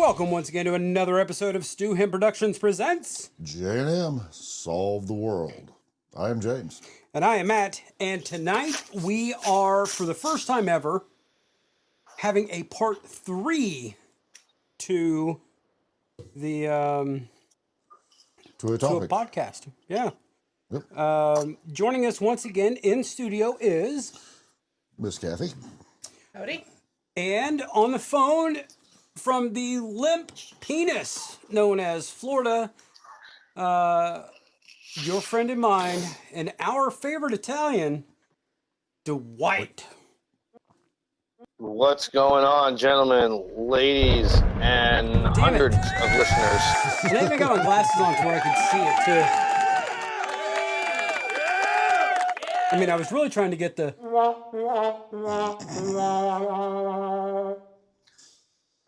Welcome once again to another episode of Stu Him Productions presents J&M Solve the World. I am James. And I am Matt. And tonight we are, for the first time ever, having a part 3 to the To a to a topic. podcast. Yeah. Yep. Joining us once again in studio is Ms Kathy. Howdy. and on the phone from the limp penis known as Florida, your friend and mine, and our favorite Italian, Dwight. What's going on, gentlemen, ladies, and hundreds of listeners? And I even got my glasses on to where I could see it too. I mean, I was really trying to get the.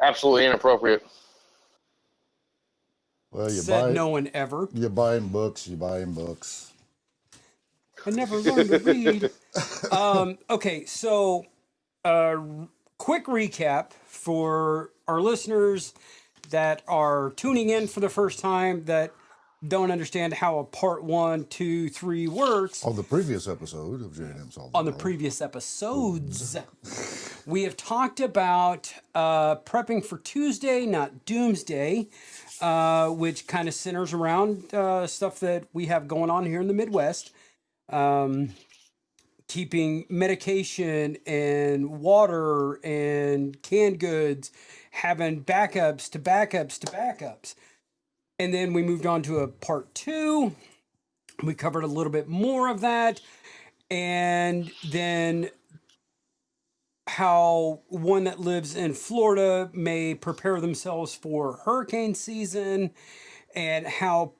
Absolutely inappropriate. Well, Said no one ever. You buy him books, you buy him books. I never learned to read. Okay, so quick recap for our listeners that are tuning in for the first time that don't understand how a part 1, 2, 3 works. On the previous episode of J&M Solve the On the World. previous episodes, we have talked about prepping for Tuesday, not Doomsday, which kind of centers around stuff that we have going on here in the Midwest. Keeping medication and water and canned goods, having backups to backups to backups. And then we moved on to a part 2. We covered a little bit more of that. And then how one that lives in Florida may prepare themselves for hurricane season, and how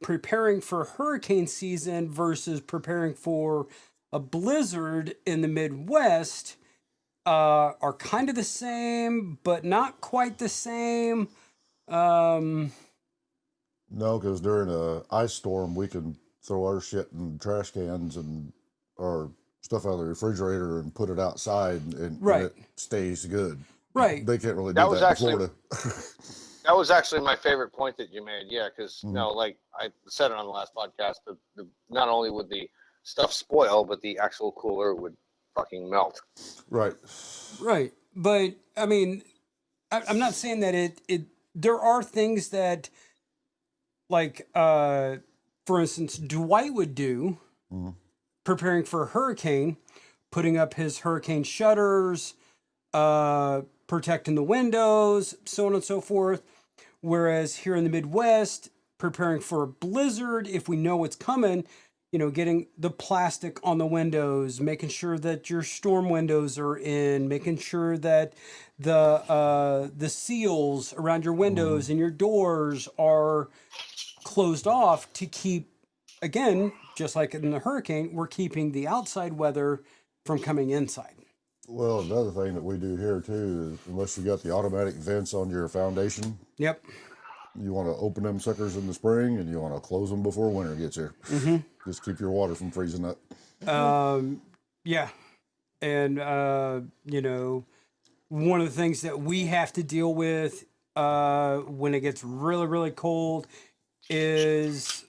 preparing for hurricane season versus preparing for a blizzard in the Midwest are kind of the same, but not quite the same. No, because during a ice storm, we can throw our shit in trash cans and our stuff out of the refrigerator and put it outside, and it stays good. Right. They can't really do That was that in actually- Florida. That was actually my favorite point that you made. Yeah, because like I said it on the last podcast, not only would the stuff spoil, but the actual cooler would fucking melt. Right. Right. But I mean, I'm not saying that it there are things that, like, for instance, Dwight would do, preparing for a hurricane, putting up his hurricane shutters, protecting the windows, so on and so forth. Whereas here in the Midwest, preparing for a blizzard, if we know it's coming, getting the plastic on the windows, making sure that your storm windows are in, making sure that the seals around your windows and your doors are closed off to keep, again, just like in the hurricane, we're keeping the outside weather from coming inside. Well, another thing that we do here too is, unless you got the automatic vents on your foundation, Yep. you want to open them suckers in the spring and you want to close them before winter gets here. Just keep your water from freezing up. Yeah. And, one of the things that we have to deal with when it gets really, really cold is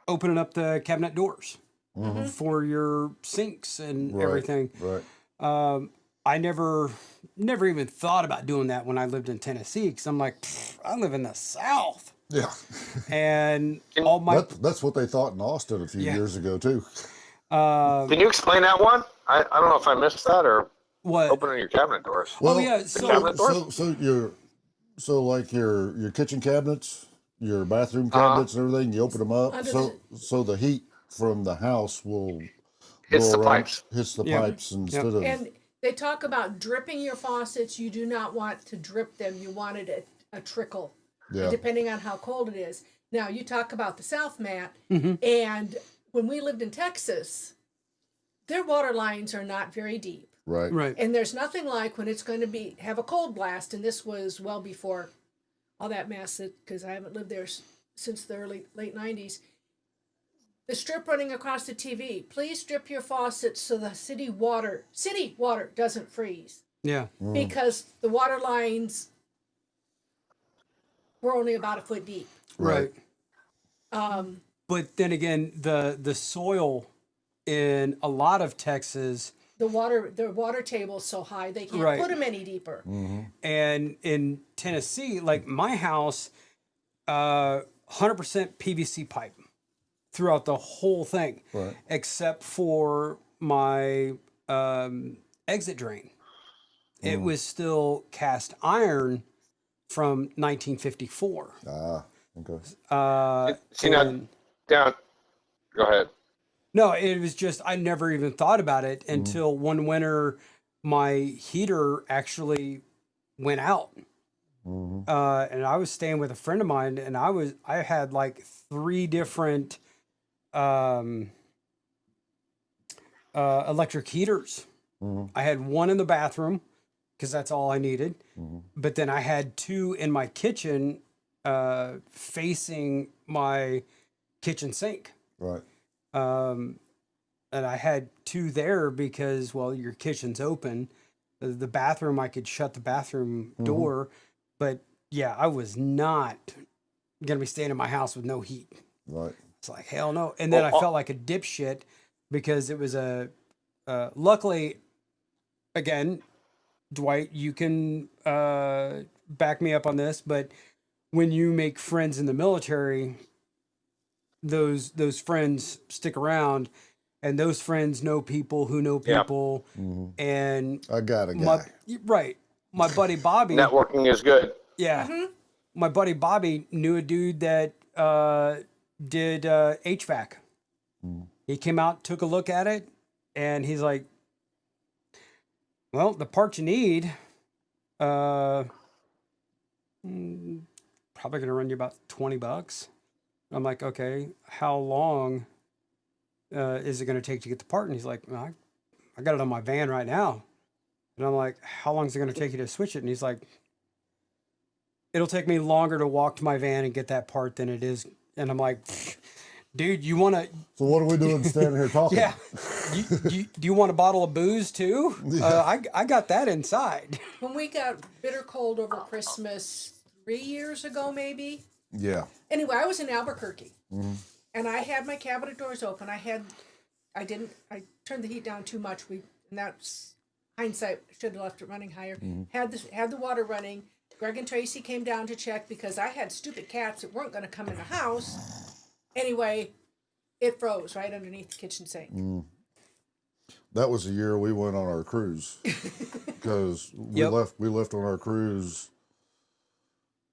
opening up the cabinet doors for your sinks and everything. Right. I never even thought about doing that when I lived in Tennessee, because I'm like, I live in the South. Yeah. And all my... That's what they thought in Austin a few years ago too. Can you explain that one? I don't know if I missed that or What? opening your cabinet doors. Well, yeah. cabinet doors? So like your kitchen cabinets, your bathroom cabinets and everything, you open them up so the heat from the house will Hits go the around, pipes. hits the pipes instead of And they talk about dripping your faucets. You do not want to drip them. You wanted a trickle, depending on how cold it is. Now, you talk about the South, Matt, and when we lived in Texas, their water lines are not very deep. right. And there's nothing like when it's going to have a cold blast, and this was well before all that mess, because I haven't lived there since the late 90s. The strip running across the TV. Please strip your faucets so the city water doesn't freeze. Yeah. Because the water lines we're only about a foot deep. Right. But then again, the soil in a lot of Texas, The water table is so high they can't Right. put them any deeper. and in Tennessee, like my house, 100% PVC pipe throughout the whole thing, Right. except for my exit drain. It was still cast iron from 1954. Ah, okay. See now, And down. Go ahead. no, it was just I never even thought about it until one winter my heater actually went out. And I was staying with a friend of mine, and I had like 3 different electric heaters. I had one in the bathroom because that's all I needed, but then I had 2 in my kitchen facing my kitchen sink. Right. And I had 2 there because, well, your kitchen's open. The bathroom, I could shut the bathroom door, but yeah, I was not gonna be staying in my house with no heat. Right. It's like hell no. And then I felt like a dipshit because it was luckily, again, Dwight, you can back me up on this, but when you make friends in the military, those friends stick around, and those friends know people who know Yeah. people, and I got a my guy. right, my buddy Bobby, Networking is good. yeah, my buddy Bobby knew a dude that did HVAC. He came out, took a look at it, and he's like, "Well, the part you need, probably gonna run you about $20." I'm like, "Okay, how long is it gonna take to get the part?" And he's like, well, I got it on my van right now." And I'm like, "How long is it gonna take you to switch it?" And he's like, "It'll take me longer to walk to my van and get that part than it is." And I'm like, "Dude, you want to?" So what are we doing standing here talking? Yeah. Do you want a bottle of booze too? I got that inside. When we got bitter cold over Christmas 3 years ago, maybe. Yeah. Anyway, I was in Albuquerque, and I had my cabinet doors open. I turned the heat down too much. And that's hindsight. Should have left it running higher. Had the water running. Greg and Tracy came down to check because I had stupid cats that weren't going to come in the house. Anyway, it froze right underneath the kitchen sink. That was the year we went on our cruise because we left on our cruise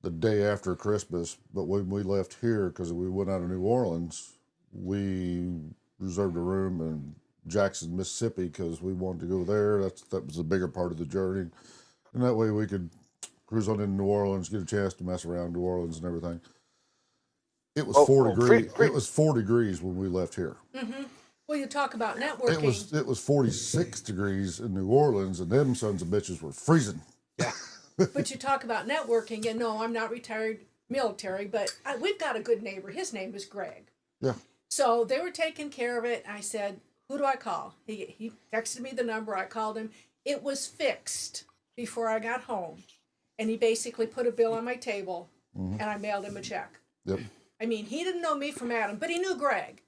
the day after Christmas. But when we left here, because we went out of New Orleans, we reserved a room in Jackson, Mississippi, because we wanted to go there. That was the bigger part of the journey, and that way we could cruise on into New Orleans, get a chance to mess around New Orleans and everything. It was 4 degrees. It was 4 degrees when we left here. Well, you talk about networking. It was 46 degrees in New Orleans, and them sons of bitches were freezing. Yeah. But you talk about networking, and no, I'm not retired military, but we've got a good neighbor. His name is Greg. Yeah. So they were taking care of it. I said, "Who do I call?" He texted me the number. I called him. It was fixed before I got home, and he basically put a bill on my table, and I mailed him a check. Yep. I mean, he didn't know me from Adam, but he knew Greg.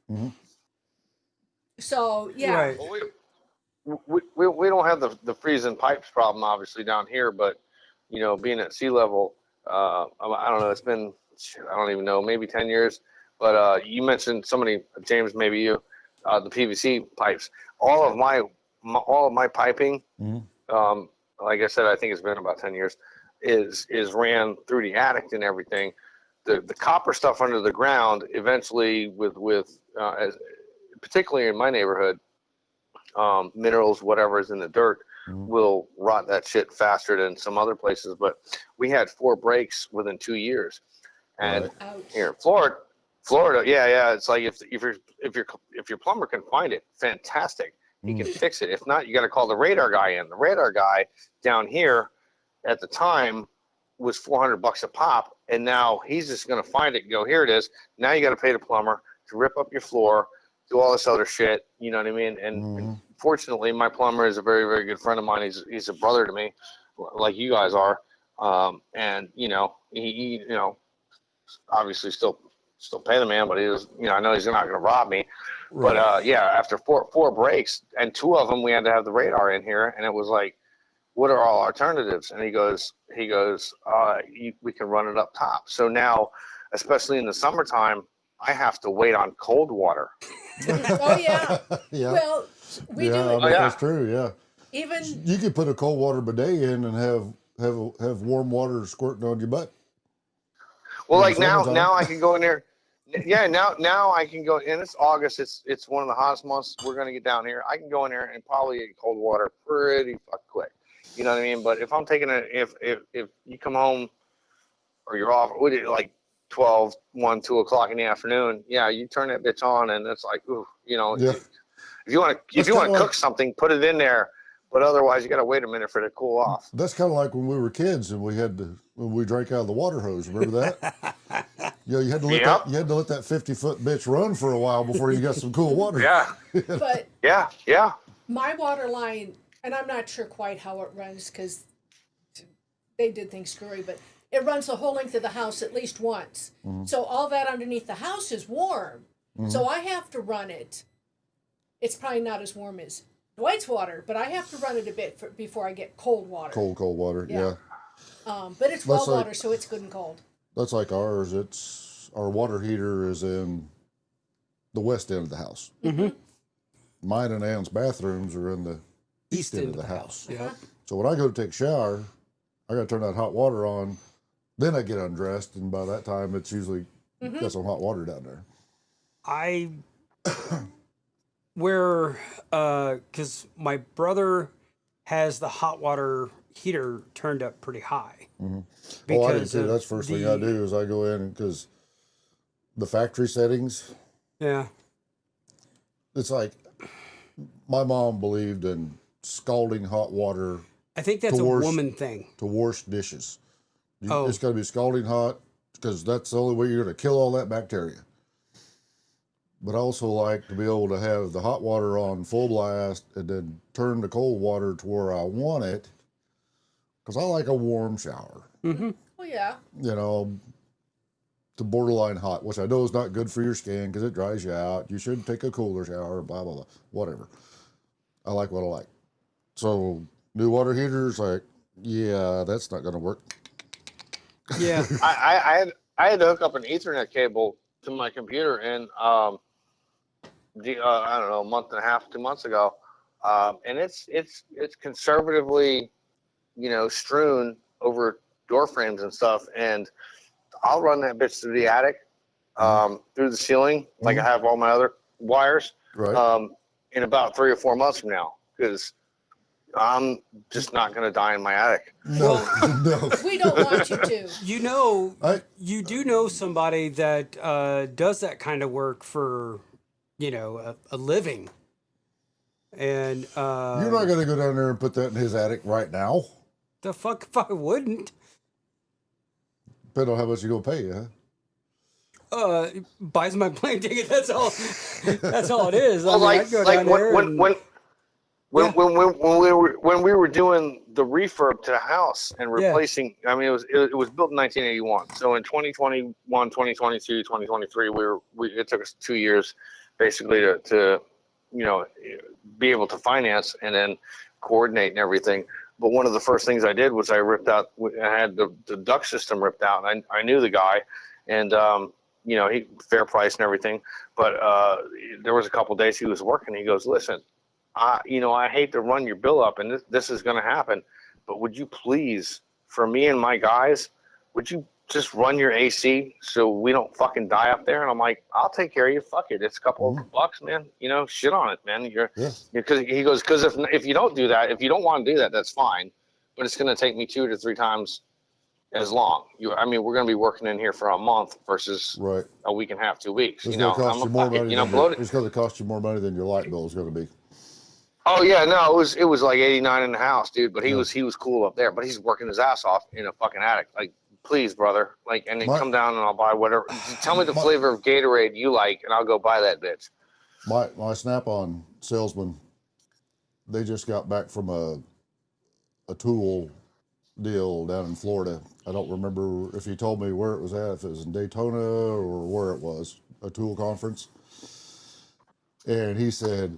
So yeah. Right. Well, we don't have the freezing pipes problem obviously down here, but being at sea level, I don't know. It's been I don't even know, maybe 10 years. But you mentioned somebody, James, maybe you, the PVC pipes. All of my piping, like I said, I think it's been about 10 years, is ran through the attic and everything. The copper stuff under the ground eventually particularly in my neighborhood, minerals, whatever is in the dirt, will rot that shit faster than some other places. But we had 4 breaks within 2 years, and here in Florida, yeah, it's like if your plumber can find it, fantastic, he can fix it. If not, you got to call the radar guy in. The radar guy down here at the time was $400 a pop, and now he's just going to find it and go, here it is. Now you got to pay the plumber to rip up your floor, do all this other shit. You know what I mean? And fortunately, my plumber is a very, very good friend of mine. He's a brother to me, like you guys are. And he obviously still pay the man, but he was, I know he's not going to rob me. Right. But after four breaks, and 2 of them we had to have the radar in here, and it was like, what are all alternatives? And he goes, we can run it up top. So now, especially in the summertime, I have to wait on cold water. Oh yeah. Yeah. Well, we do. I mean, that's true. Yeah. Even You could put a cold water bidet in and have warm water squirting on your butt. Well, like now I can go in there. Yeah, now I can go, and it's August. It's one of the hottest months we're gonna get down here. I can go in there and probably get cold water pretty quick. You know what I mean? But if I'm taking if you come home or you're off, like 12, 1, 2 o'clock in the afternoon, yeah, you turn that bitch on, and it's like, ooh, Yeah. If you want to cook something, put it in there. But otherwise, you got to wait a minute for it to cool off. That's kind of like when we were kids and when we drank out of the water hose. Remember that? You had to let that 50-foot bitch run for a while before you got some cool water. Yeah. but Yeah. my water line, and I'm not sure quite how it runs because they did things screwy, but it runs the whole length of the house at least once. Mm-hmm. So all that underneath the house is warm. Mm-hmm. So I have to run it. It's probably not as warm as Dwight's water, but I have to run it a bit before I get cold water. Cold water, yeah. But it's well water, so it's good and cold. That's like ours. Our water heater is in the west end of the house. Mm-hmm. Mine and Ann's bathrooms are in the east end of the house. Yeah. So when I go to take a shower, I got to turn that hot water on. Then I get undressed, and by that time, it's usually got some hot water down there. Because my brother has the hot water heater turned up pretty high. Mm-hmm. Oh, I do too. That's the first thing I do is I go in because the factory settings. Yeah. It's like my mom believed in scalding hot water. I think that's a woman thing. To wash dishes. It's got to be scalding hot because that's the only way you're going to kill all that bacteria. But I also like to be able to have the hot water on full blast and then turn the cold water to where I want it because I like a warm shower. Mm-hmm. Oh, yeah. To borderline hot, which I know is not good for your skin because it dries you out. You should take a cooler shower, blah, blah, blah, whatever. I like what I like. So new water heaters, yeah, that's not going to work. Yeah. I had to hook up an Ethernet cable to my computer and I don't know, a month and a half, 2 months ago, and it's conservatively, strewn over door frames and stuff, and I'll run that bitch through the attic, through the ceiling, like I have all my other wires, right. In about 3 or 4 months from now, because I'm just not going to die in my attic. No. We don't want you to. You do know somebody that does that kind of work for, a living. And you're not going to go down there and put that in his attic right now? The fuck if I wouldn't. Depending on how much you're going to pay, huh? Buys my plane ticket. That's all. That's all it is. Well, I'd go down there when we were doing the refurb to the house and replacing, I mean, it was built in 1981. So in 2021, 2022, 2023, it took us 2 years basically to be able to finance and then coordinate and everything. But one of the first things I did was I had the duct system ripped out. And I knew the guy, and he fair price and everything. But there was a couple days he was working. He goes, listen, I hate to run your bill up, and this is going to happen, but would you please, for me and my guys, would you just run your AC so we don't fucking die up there? And I'm like, I'll take care of you. Fuck it. It's a couple of bucks, man. Shit on it, man. Because he goes, because if you don't do that, if you don't want to do that, that's fine, but it's going to take me 2 to 3 times as long. We're going to be working in here for a month versus a week and a half, 2 weeks. It's going to cost you more money than your light bill is going to be. Oh yeah, no, it was like 89 in the house, dude. But he was cool up there. But he's working his ass off in a fucking attic. Like, please, brother. Like, and then come down and I'll buy whatever. Tell me the flavor of Gatorade you like, and I'll go buy that bitch. My Snap-on salesman, they just got back from a tool deal down in Florida. I don't remember if he told me where it was at, if it was in Daytona or where it was, a tool conference. And he said,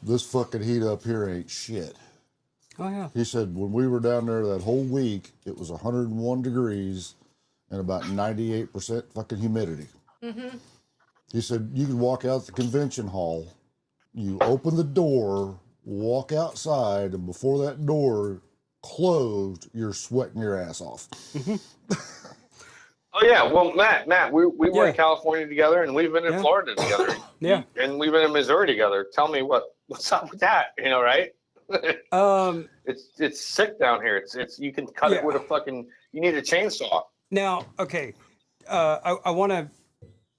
this fucking heat up here ain't shit. Oh, yeah. He said, when we were down there that whole week, it was 101 degrees and about 98% fucking humidity. Mm-hmm. He said, you could walk out the convention hall, you open the door, walk outside, and before that door closed, you're sweating your ass off. Mm-hmm. Oh yeah, well Matt, we were in California together, and we've been in Florida together. Yeah, and we've been in Missouri together. Tell me what's up with that? You know, right? It's sick down here. It's you can cut it with a fucking. You need a chainsaw. Now, okay, I want to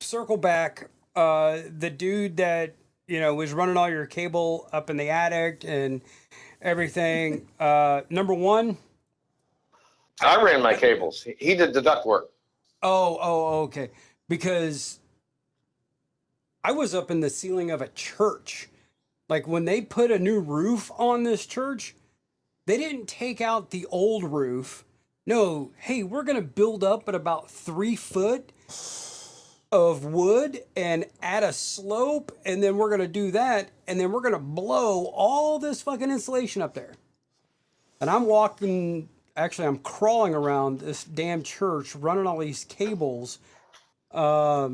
circle back. The dude that was running all your cable up in the attic and everything. Number one, I ran my cables. He did the duct work. Oh, okay. Because I was up in the ceiling of a church. Like when they put a new roof on this church, they didn't take out the old roof. No, hey, we're going to build up at about 3 foot of wood and add a slope, and then we're going to do that, and then we're going to blow all this fucking insulation up there. And I'm crawling around this damn church, running all these cables. Yeah,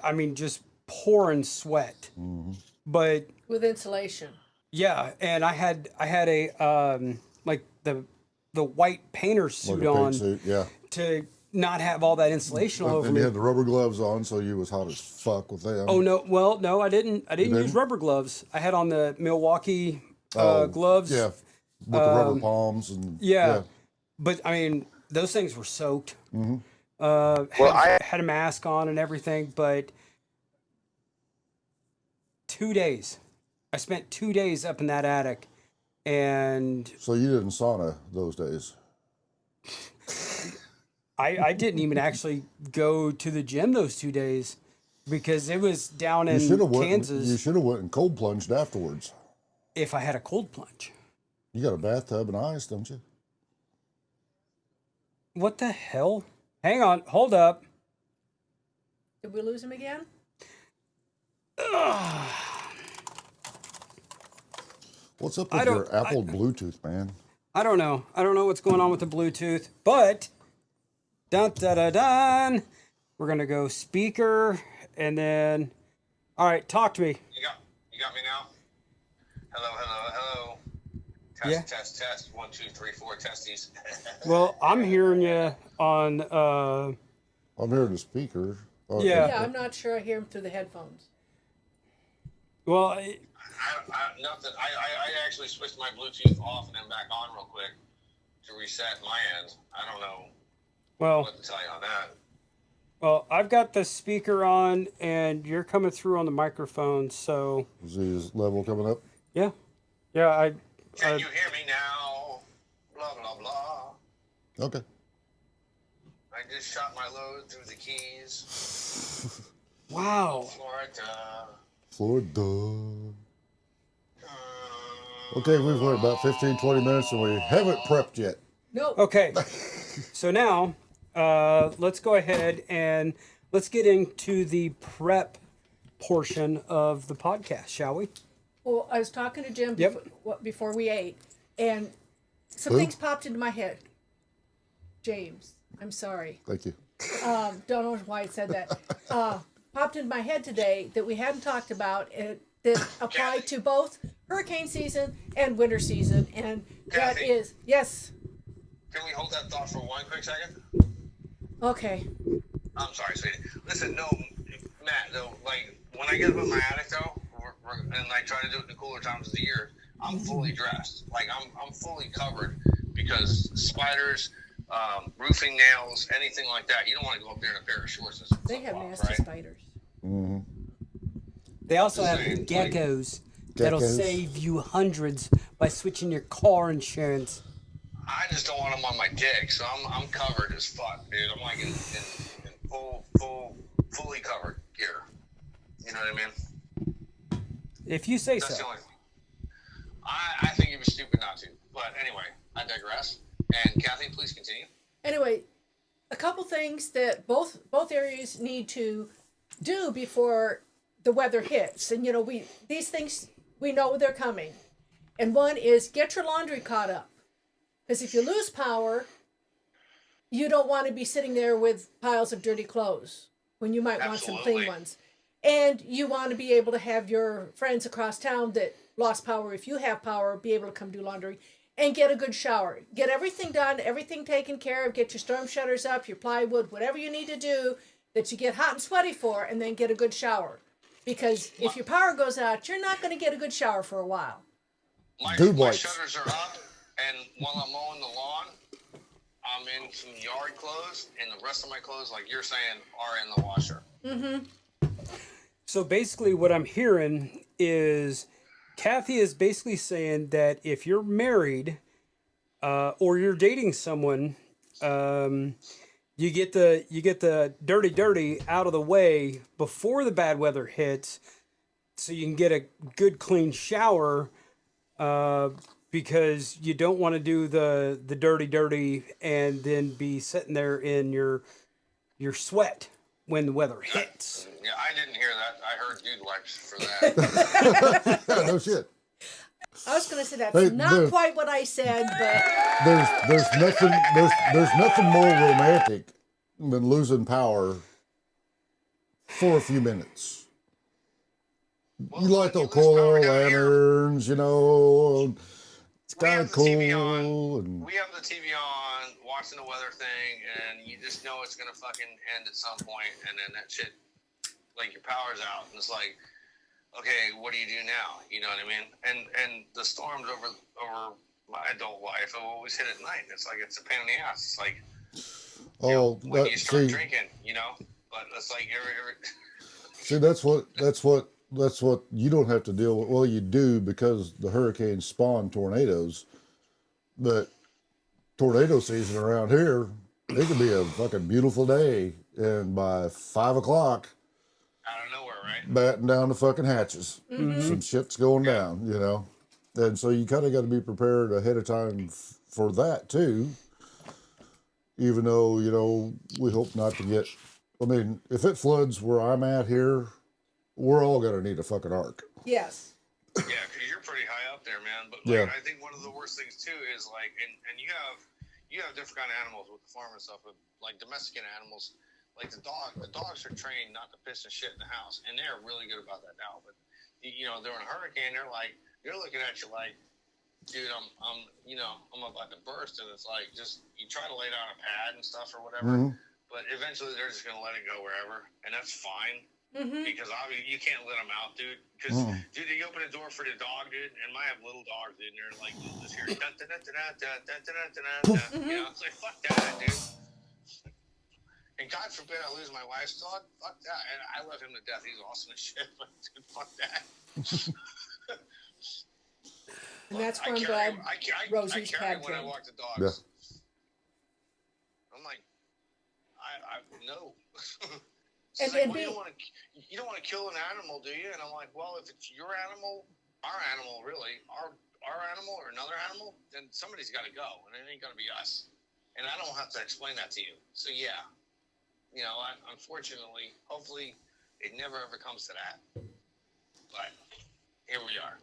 I mean, just pouring sweat. Mm-hmm. But with insulation. Yeah, and I had a like the white painter suit on to not have all that insulation all over and me. you had the rubber gloves on, so you was hot as fuck with them. Oh no, well no, I didn't use rubber gloves. I had on the Milwaukee gloves. Yeah, with the rubber palms and But I mean, those things were soaked. Mm-hmm. I had a mask on and everything, but 2 days. I spent 2 days up in that attic, and so you didn't sauna those days. I didn't even actually go to the gym those 2 days because it was down in Kansas. You should have went and cold plunged afterwards. If I had a cold plunge. You got a bathtub and ice, don't you? What the hell? Hang on, hold up. Did we lose him again? What's up with your Apple Bluetooth, man? I don't know. I don't know what's going on with the Bluetooth, but dun dun dun dun. We're gonna go speaker, and then. All right, talk to me. You got me now. Hello. Test. 1, 2, 3, 4 testes. Well, I'm hearing you on. I'm hearing the speaker. Yeah, I'm not sure I hear him through the headphones. Well, I actually switched my Bluetooth off and then back on real quick to reset my end. I don't know what to tell you on that. Well, I've got the speaker on, and you're coming through on the microphone, so... Is his level coming up? Yeah. Can you hear me now? Blah, blah, blah. Okay. I just shot my load through the Keys. Wow. Florida. Okay, we've went about 15, 20 minutes, and we haven't prepped yet. Nope. Okay. So now, let's go ahead and let's get into the prep portion of the podcast, shall we? Well, I was talking to Jim before we ate, and some things popped into my head. James, I'm sorry. Thank you. Don't know why I said that. Popped into my head today that we hadn't talked about that apply to both hurricane season and winter season, and that Kathy, is yes. Can we hold that thought for one quick second? Okay. I'm sorry, sweetie. Listen, no, Matt, though, like when I get up in my attic though, and like try to do it in the cooler times of the year, I'm fully dressed. Like I'm fully covered because spiders, roofing nails, anything like that. You don't want to go up there in a pair of shorts and some They have flip-flops, nasty right? spiders. Mm-hmm. They also have geckos that'll save you hundreds by switching your car insurance. I just don't want them on my dick, so I'm covered as fuck, dude. I'm like in fully covered gear. You know what I mean? If you say That's so. the only thing. I think you'd be stupid not to. But anyway, I digress. And Kathy, please continue. Anyway, a couple things that both areas need to do before the weather hits. And these things, we know they're coming. And one is get your laundry caught up. Because if you lose power, you don't want to be sitting there with piles of dirty clothes when you might want some clean ones. And you want to be able to have your friends across town that lost power, if you have power, be able to come do laundry and get a good shower. Get everything done, everything taken care of, get your storm shutters up, your plywood, whatever you need to do that you get hot and sweaty for, and then get a good shower. Because if your power goes out, you're not going to get a good shower for a while. My shutters are up, and while I'm mowing the lawn, I'm in some yard clothes, and the rest of my clothes, like you're saying, are in the washer. Mm-hmm. So basically what I'm hearing is Kathy is basically saying that if you're married or you're dating someone, you get the dirty out of the way before the bad weather hits, so you can get a good clean shower, because you don't want to do the dirty and then be sitting there in your sweat when the weather hits. Yeah, I didn't hear that. I heard dude wipes for that. No shit. I was going to say that's not quite what I said, but there's nothing more romantic than losing power for a few minutes. Well, you light the coil lanterns, it's kind of cool. We have the TV on, watching the weather thing, and you just know it's gonna fucking end at some point, and then that shit, like your power's out, and it's like, okay, what do you do now? You know what I mean? And the storms over my adult life have always hit at night. It's like it's a pain in the ass. It's like, when you start drinking, but it's like every. See, that's what you don't have to deal with. Well, you do, because the hurricanes spawn tornadoes, but tornado season around here, it could be a fucking beautiful day, and by 5 o'clock, out of nowhere, right? batten down the fucking hatches. Mm-hmm. Some shit's going down, and so you kind of got to be prepared ahead of time for that too. Even though, we hope not to get. I mean, if it floods where I'm at here, we're all gonna need a fucking ark. yes. Yeah, because you're pretty high up there, man. But I think one of the worst things too is like, and you have different kind of animals with the farm and stuff, but like domestic animals, like the dogs are trained not to piss and shit in the house, and they're really good about that now. But during a hurricane, they're looking at you like, dude, I'm about to burst, and it's like, just you try to lay down a pad and stuff or whatever, but eventually they're just gonna let it go wherever, and that's fine. Mm-hmm. Because obviously you can't let them out, dude. Because dude, you open a door for the dog, dude, and I have little dogs in there, like you just hear it's like fuck that, dude. And God forbid I lose my wife's dog, fuck that. And I love him to death. He's awesome as shit, but dude, fuck that. And that's where I'm glad Rosie's pad when I trained. walk the dogs. Yeah. I'm like, I no. And like, you don't want to kill an animal, do you? And I'm like, well, if it's your animal, our animal, really, our animal or another animal, then somebody's got to go, and it ain't gonna be us. And I don't have to explain that to you. So yeah, unfortunately, hopefully, it never ever comes to that. But here we are.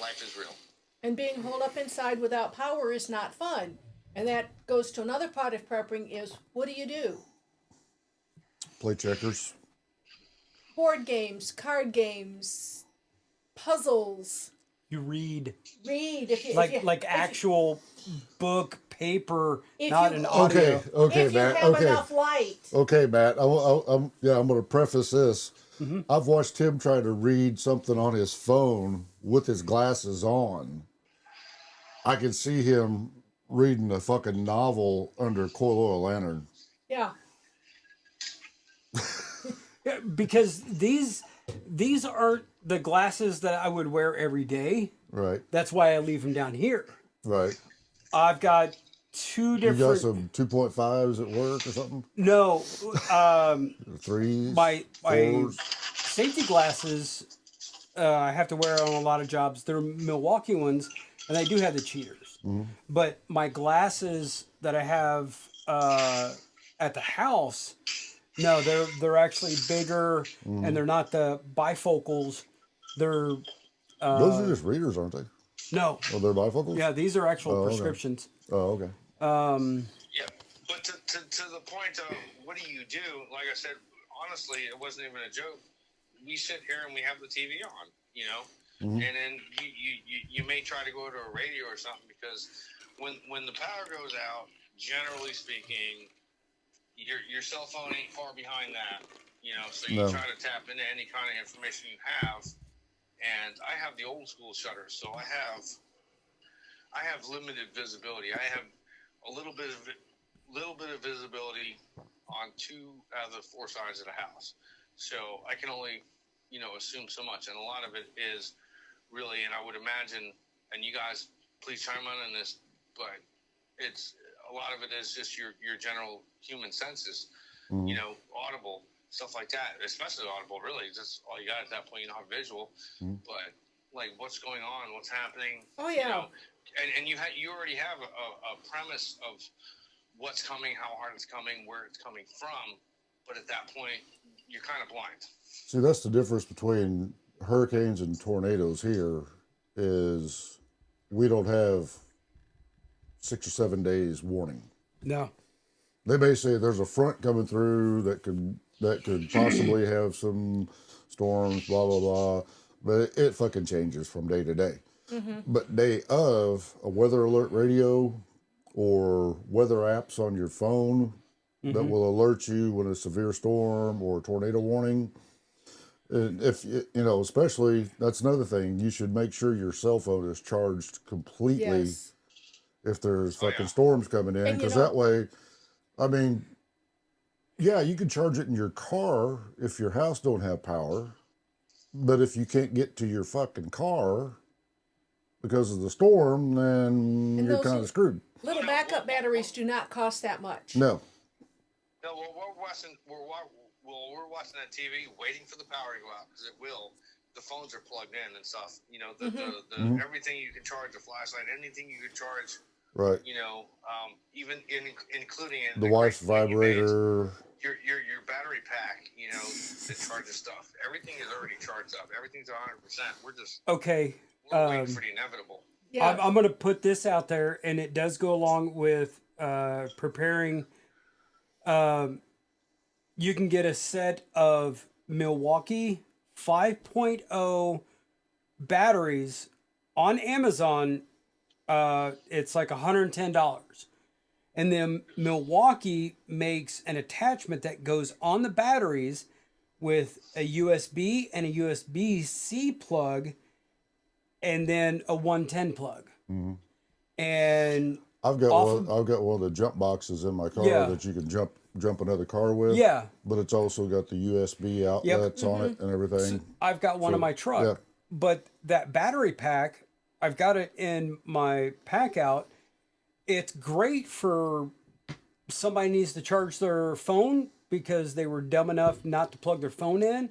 Life is real. And being holed up inside without power is not fun. And that goes to another part of prepping is, what do you do? Play checkers. Board games, card games, puzzles. You read. If actual book, paper, if not you, an audio. Okay, if Matt. you have enough light. Okay, Matt. I'm going to preface this. Mm-hmm. I've watched him try to read something on his phone with his glasses on. I can see him reading a fucking novel under coil oil lantern. Yeah. Because these aren't the glasses that I would wear every day. Right. That's why I leave them down here. Right. I've got two different. You got some 2.5s at work or something? No. 3s. My 4s. safety glasses, I have to wear on a lot of jobs. They're Milwaukee ones, and I do have the cheaters. But my glasses that I have at the house, no, they're actually bigger, and they're not the bifocals. They're Those are just readers, aren't they? no, Oh, they're bifocals? yeah, these are actual Oh, okay. prescriptions. Oh, okay. Yeah, but to the point of what do you do? Like I said, honestly, it wasn't even a joke. We sit here and we have the TV on, you know, and then you may try to go to a radio or something because when the power goes out, generally speaking, your cell phone ain't far behind that, you know. So you try to tap into any kind of information you have, and I have the old school shutters, so I have limited visibility. I have a little bit of visibility on 2 out of the 4 sides of the house. So I can only, you know, assume so much. And a lot of it is really, and I would imagine, and you guys please chime in on this, but it's a lot of it is just your general human senses, you know, audible, stuff like that, especially audible, really. That's all you got at that point, you know, visual. But like what's going on, what's happening. Oh, yeah. You know, and you already have a premise of what's coming, how hard it's coming, where it's coming from, but at that point, you're kind of blind. See, that's the difference between hurricanes and tornadoes here is we don't have 6 or 7 days warning. No. They may say there's a front coming through that could possibly have some storms, blah, blah, blah, but it fucking changes from day to day. But day of, a weather alert radio or weather apps on your phone that will alert you when a severe storm or tornado warning. And if you know, especially that's another thing, you should make sure your cell phone is charged completely if there's fucking storms coming in, because that way, I mean, yeah, you can charge it in your car if your house don't have power, but if you can't get to your fucking car because of the storm, then you're kind of screwed. Little backup batteries do not cost that much. No. No, well, we're watching that TV, waiting for the power to go out because it will. The phones are plugged in and stuff. You know, the everything you can charge, a flashlight, anything you can charge. Right. You know, even including the wife's vibrator. Your battery pack. You know, that charges stuff. Everything is already charged up. Everything's 100%. We're just okay. We're waiting for the inevitable. Yeah. I'm going to put this out there, and it does go along with preparing. You can get a set of Milwaukee 5.0 batteries on Amazon. It's like $110. And then Milwaukee makes an attachment that goes on the batteries with a USB and a USB-C plug, and then a 110 plug. And I've got one of the jump boxes in my car that you can jump another car with. Yeah. But it's also got the USB outlets on it and everything. I've got one in my truck. Yeah. But that battery pack, I've got it in my pack out. It's great for somebody needs to charge their phone because they were dumb enough not to plug their phone in,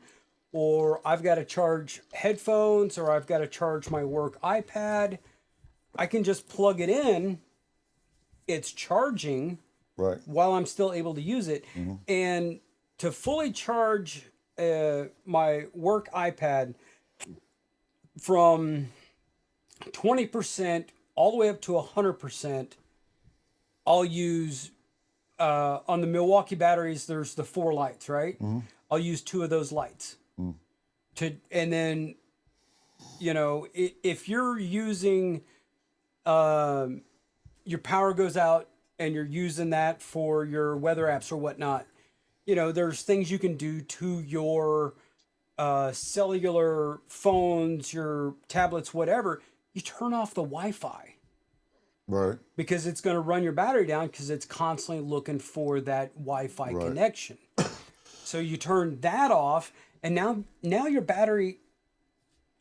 or I've got to charge headphones, or I've got to charge my work iPad. I can just plug it in. It's charging while I'm still able to use it. And to fully charge my work iPad from 20% all the way up to 100%, I'll use on the Milwaukee batteries, there's the 4 lights, right? I'll use 2 of those lights. And then, you know, if you're using, your power goes out and you're using that for your weather apps or whatnot, you know, there's things you can do to your cellular phones, your tablets, whatever. You turn off the Wi-Fi. Right. Because it's going to run your battery down because it's constantly looking for that Wi-Fi connection. So you turn that off, and now your battery's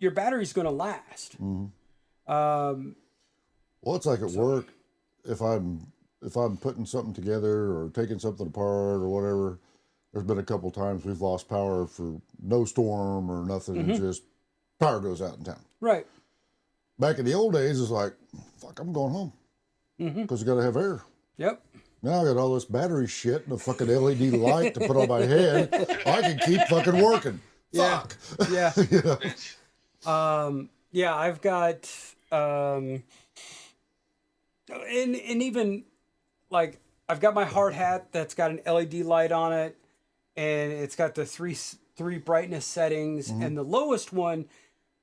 going to last. Well, it's like at work. If I'm putting something together or taking something apart or whatever, there's been a couple times we've lost power for no storm or nothing, and just power goes out in town. Right. back in the old days, it's like, fuck, I'm going home because you got to have air. Yep. Now I got all this battery shit and a fucking LED light to put on my head. I can keep fucking working. Yeah. Fuck. Yeah. You know? Yeah, I've got, and even like I've got my hard hat that's got an LED light on it, and it's got the three brightness settings, and the lowest one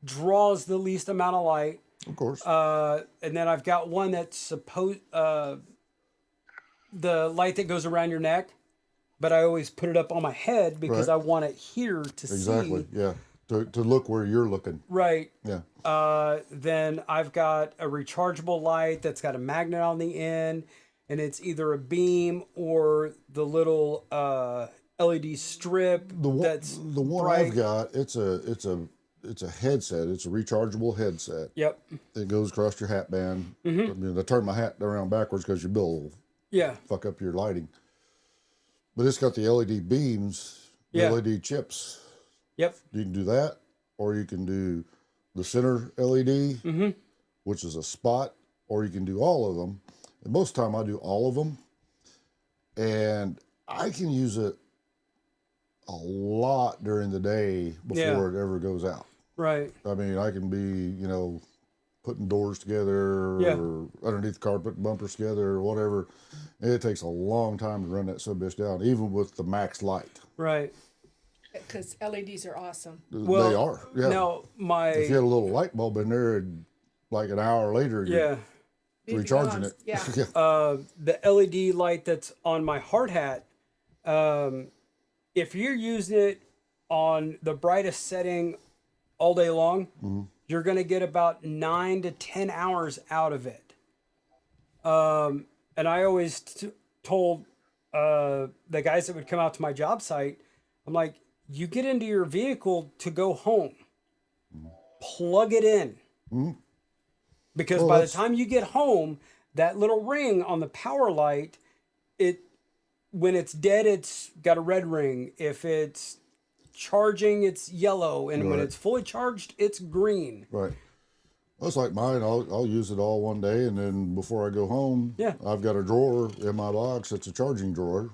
draws the least amount of light. Of course. And then I've got one that's the light that goes around your neck, but I always put it up on my head because I want it here to see. Exactly. Yeah. To look where you're looking. Right. Yeah. Then I've got a rechargeable light that's got a magnet on the end, and it's either a beam or the little LED strip. The one bright. I've got, it's a headset. It's a rechargeable headset. Yep. It goes across your hat band. I mean, I turn my hat around backwards because your bill will fuck up your lighting. But it's got the LED beams, the LED chips. Yep. You can do that, or you can do the center LED, which is a spot, or you can do all of them. And most of the time I do all of them. And I can use it a lot during the day before it ever goes out. Right. I mean, I can be, putting doors together or underneath the car, putting bumpers together or whatever. And it takes a long time to run that subbitch down, even with the max light. Right. Because LEDs are awesome. Well, they are. Yeah. Now If you had a little light bulb in there, like an hour later, you're recharging it. Yeah. The LED light that's on my hard hat, if you're using it on the brightest setting all day long, you're going to get about 9 to 10 hours out of it. And I always told the guys that would come out to my job site, I'm like, you get into your vehicle to go home, plug it in. Because by the time you get home, that little ring on the power light, when it's dead, it's got a red ring. If it's charging, it's yellow. And when it's fully charged, it's green. Right. That's like mine. I'll use it all one day, and then before I go home, I've got a drawer in my box. It's a charging drawer,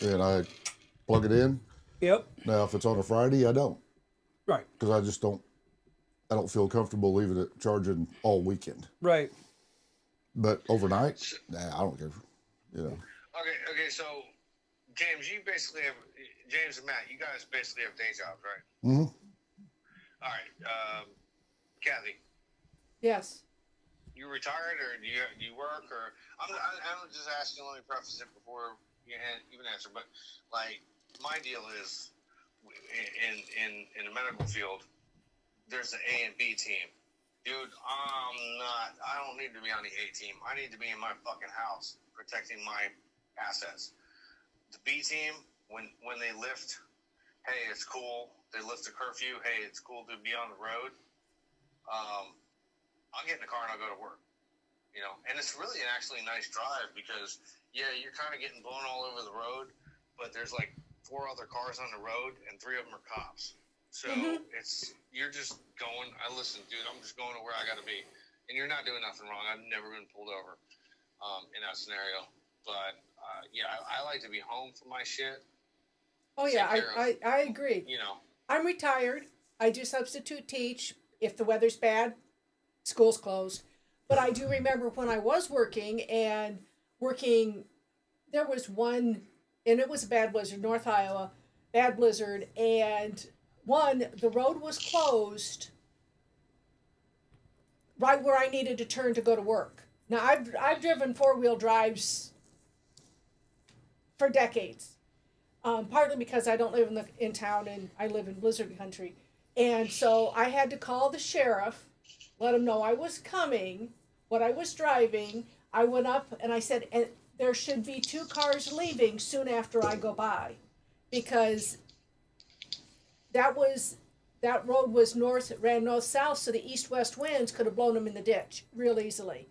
and I plug it in. Yep. Now, if it's on a Friday, I don't. Right. Because I don't feel comfortable leaving it charging all weekend. Right. But overnight, I don't care. Okay, so James, James and Matt, you guys basically have day jobs, right? Mm-hmm. All right. Kathy. Yes. You retired, or do you work, or I'm just asking. Let me preface it before you even answer. But like, my deal is in the medical field, there's the A and B team. Dude, I don't need to be on the A team. I need to be in my fucking house protecting my assets. The B team, when they lift, hey, it's cool. They lift the curfew. Hey, it's cool to be on the road. I'll get in the car and I'll go to work. And it's really actually a nice drive because, you're kind of getting blown all over the road, but there's like 4 other cars on the road and 3 of them are cops. So you're just going, listen, dude, I'm just going to where I got to be. And you're not doing nothing wrong. I've never been pulled over in that scenario. But, I like to be home for my shit. Oh, yeah, I agree. I'm retired. I do substitute teach. If the weather's bad, school's closed. But I do remember when I was working, there was one, and it was a bad blizzard, North Iowa, bad blizzard, and the road was closed right where I needed to turn to go to work. Now, I've driven 4-wheel drives for decades, partly because I don't live in town and I live in blizzard country. And so I had to call the sheriff, let him know I was coming, what I was driving. I went up and I said, and there should be 2 cars leaving soon after I go by, because that road was ran north-south, so the east-west winds could have blown them in the ditch real easily.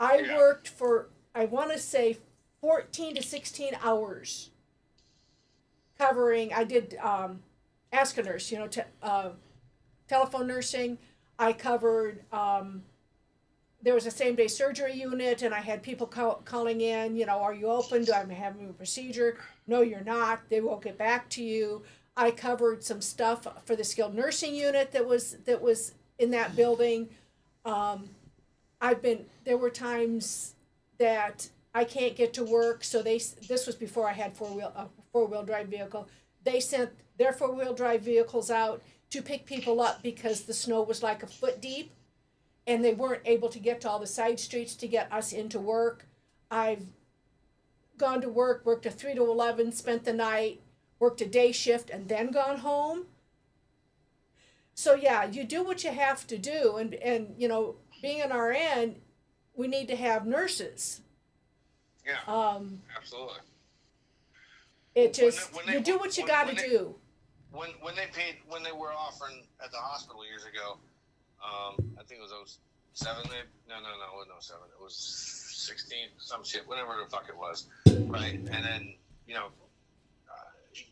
I worked for, I want to say, 14 to 16 hours covering, I did Ask a Nurse, telephone nursing. I covered there was a same-day surgery unit, and I had people calling in, are you open? Do I having a procedure? No, you're not. They won't get back to you. I covered some stuff for the skilled nursing unit that was in that building. There were times that I can't get to work, so this was before I had four-wheel drive vehicle. They sent their four-wheel drive vehicles out to pick people up because the snow was like a foot deep, and they weren't able to get to all the side streets to get us into work. I've gone to work, worked a 3 to 11, spent the night, worked a day shift, and then gone home. So yeah, you do what you have to do, and being an RN, we need to have nurses. Yeah, absolutely. It just you do what you got to do. When they were offering at the hospital years ago, I think it was 07, maybe. No, it wasn't 07. It was 16, some shit, whatever the fuck it was, right? And then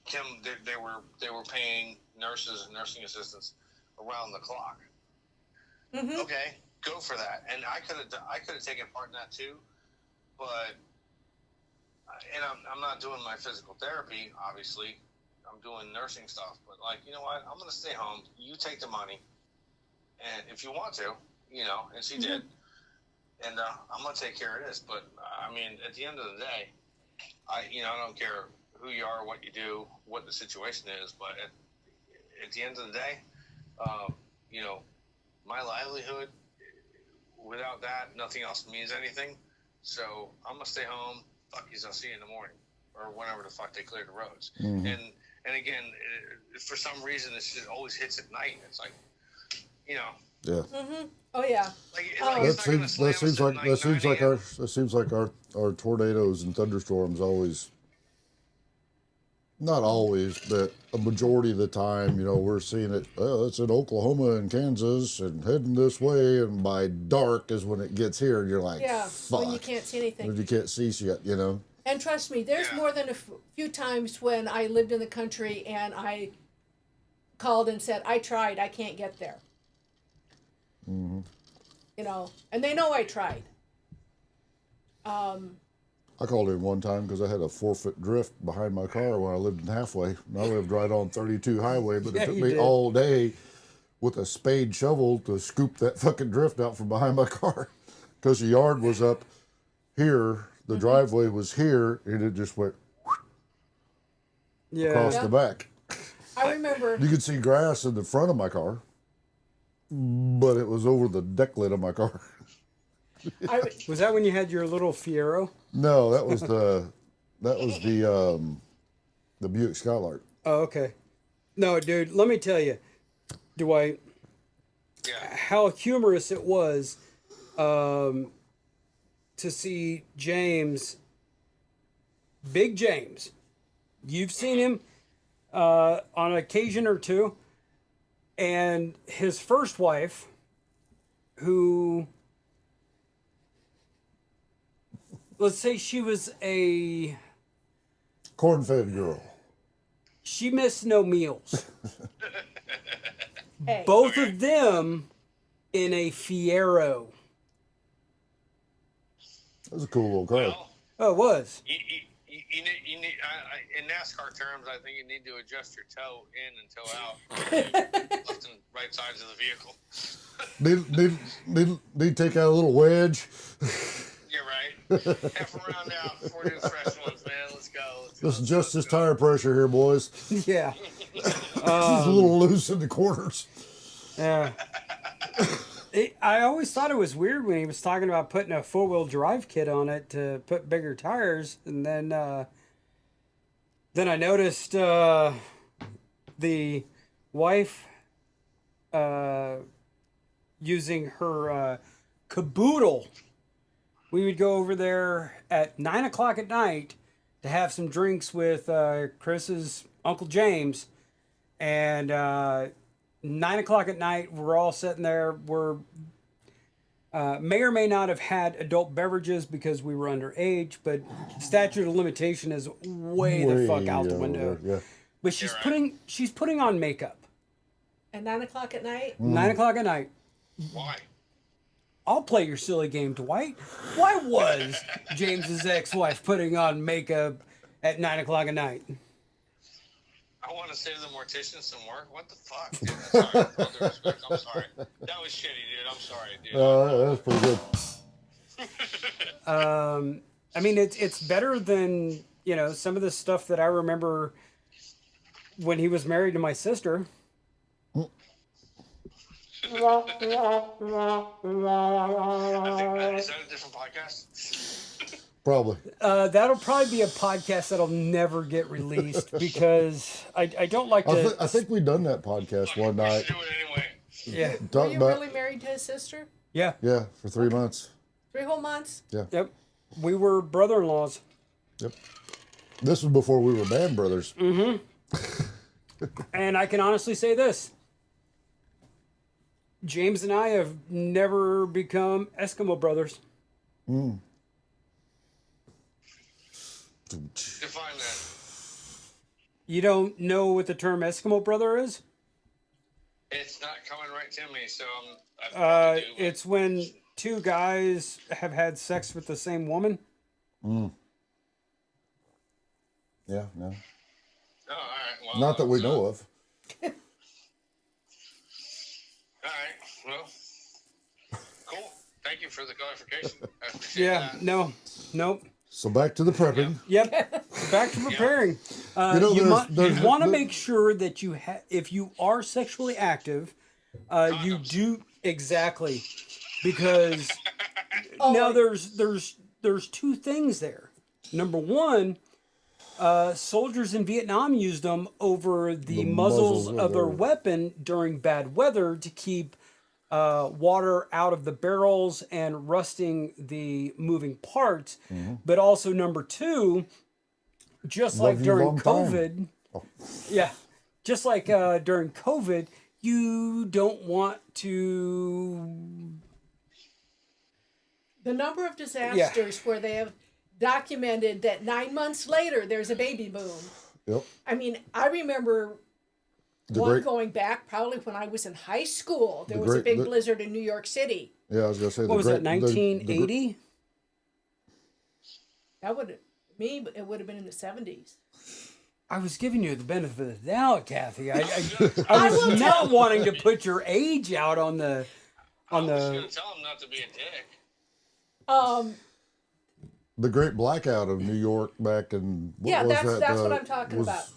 Kim, they were paying nurses and nursing assistants around the clock. Mm-hmm. Okay, go for that. And I could have taken part in that too, but I'm not doing my physical therapy, obviously. I'm doing nursing stuff, but you know what? I'm gonna stay home. You take the money, and if you want to, and she did, and I'm gonna take care of this. But I mean, at the end of the day, I don't care who you are, what you do, what the situation is, but at the end of the day, my livelihood, without that, nothing else means anything. So I'm gonna stay home. Fuck yous, I'll see you in the morning, or whenever the fuck they clear the roads. Mm-hmm. And again, for some reason, this shit always hits at night. It's like, Yeah. Mm-hmm. Oh yeah. That seems like our tornadoes and thunderstorms always. Not always, but a majority of the time, we're seeing it. Well, it's in Oklahoma and Kansas and heading this way, and by dark is when it gets here, and you're like, fuck. When you can't see anything. When you can't see shit, And trust me, there's more than a few times when I lived in the country and I called and said, I tried, I can't get there. Mm-hmm. And they know I tried. I called in one time because I had a 4-foot drift behind my car when I lived in Halfway. And I lived right on 32 highway, but it took me all day with a spade shovel to scoop that fucking drift out from behind my car. Because the yard was up here, the driveway was here, and it just went across the back. I remember. You could see grass in the front of my car, but it was over the deck lid of my car. Was that when you had your little Fiero? No, that was the Buick Skylark. Oh, okay. No, dude, let me tell you, Dwight, how humorous it was to see James, Big James. You've seen him on occasion or two, and his first wife, who... Let's say she was a... corn-fed girl. She missed no meals. Both of them in a Fiero. That was a cool little car. Well, oh, it was. You need, in NASCAR terms, I think you need to adjust your toe in and toe out, left and right sides of the vehicle. Need to take out a little wedge. You're right. Half a round out before doing fresh ones, man. Let's go. Let's adjust this tire pressure here, boys. Yeah. It's a little loose in the corners. Yeah. I always thought it was weird when he was talking about putting a 4-wheel drive kit on it to put bigger tires, and then I noticed the wife using her caboodle. We would go over there at 9 o'clock at night to have some drinks with Chris's Uncle James, and 9 o'clock at night, we're all sitting there. We're may or may not have had adult beverages because we were underage, but statute of limitation is way the fuck out the window. Yeah. But she's putting on makeup. At 9 o'clock at night? 9 o'clock at night. Why? I'll play your silly game, Dwight. Why was James's ex-wife putting on makeup at 9 o'clock at night? I want to save the mortician some work. What the fuck, dude? I'm sorry. With all due respect, I'm sorry. That was shitty, dude. I'm sorry, dude. That was pretty good. I mean, it's better than, you know, some of the stuff that I remember when he was married to my sister. Is that a different podcast? Probably. That'll probably be a podcast that'll never get released because I don't like to. I think we done that podcast one We night. should do it anyway. Yeah. Were Talk you about really married to his sister? Yeah. yeah for 3 months. 3 whole months? Yeah. Yep. We were brother-in-laws. Yep. This was before we were band brothers. And I can honestly say this. James and I have never become Eskimo brothers. Define that. You don't know what the term Eskimo brother is? It's not coming right to me, so I probably do. It's when two guys have had sex with the same woman. Yeah, no. Oh, all right. Well, Not that we know of. All right. Well, cool. Thank you for the clarification. I appreciate Yeah, that. nope. So back to the prepping. Yep. Back to preparing. You know, You want to make sure that if you are sexually active, you do exactly, because now there's two things there. Number one, soldiers in Vietnam used them over the muzzles of their weapon during bad weather to keep water out of the barrels and rusting the moving parts. But also number two, just like during COVID, just like during COVID, you don't want to. The number of disasters where they have documented that 9 months later there's a baby boom. Yep. I mean, I remember going back probably when I was in high school. There was a big blizzard in New York City. Yeah, I was gonna say. What was that? 1980. That would it would have been in the 70s. I was giving you the benefit of the doubt, Kathy. I was not wanting to put your age out on the. I was going to tell him not to be a dick. The Great Blackout of New York back in that's what I'm talking about.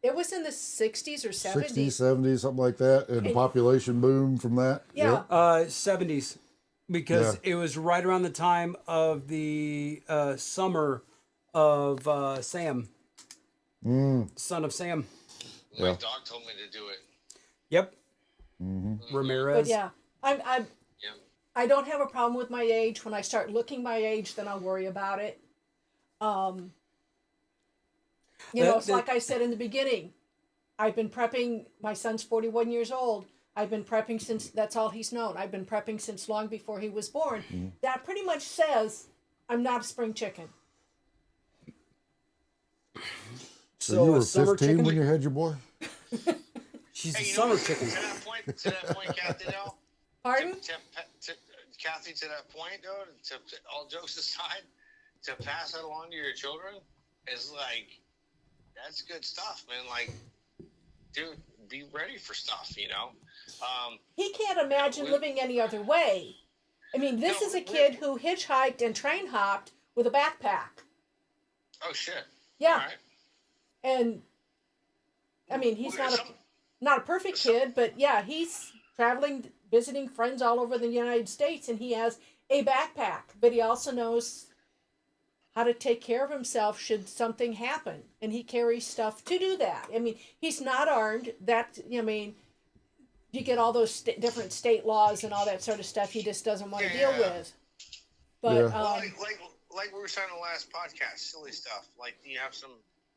It was in the 60s or 70s. 60s, 70s, something like that, and the population boom from that. Yeah. 70s, because it was right around the time of the summer of Sam, son of Sam. My dog told me to do it. Yep. Ramirez. But yeah, I don't have a problem with my age. When I start looking my age, then I'll worry about it. It's like I said in the beginning. I've been prepping. My son's 41 years old. I've been prepping since, that's all he's known. I've been prepping since long before he was born. That pretty much says I'm not a spring chicken. So you were 15 chicken? when you had your boy? She's a summer chicken. To that point, Kathy, though. Pardon? Kathy, to that point, though, all jokes aside, to pass that along to your children is like, that's good stuff, man. Like, dude, be ready for stuff, you know? He can't imagine living any other way. I mean, this is a kid who hitchhiked and train hopped with a backpack. Oh, shit. Yeah. All right. And, I mean, he's not a perfect kid, but yeah, he's traveling, visiting friends all over the United States, and he has a backpack. But he also knows how to take care of himself should something happen, and he carries stuff to do that. I mean, he's not armed. You get all those different state laws and all that sort of stuff he just doesn't want to deal with. But like we were saying in the last podcast, silly stuff. Like, do you have some,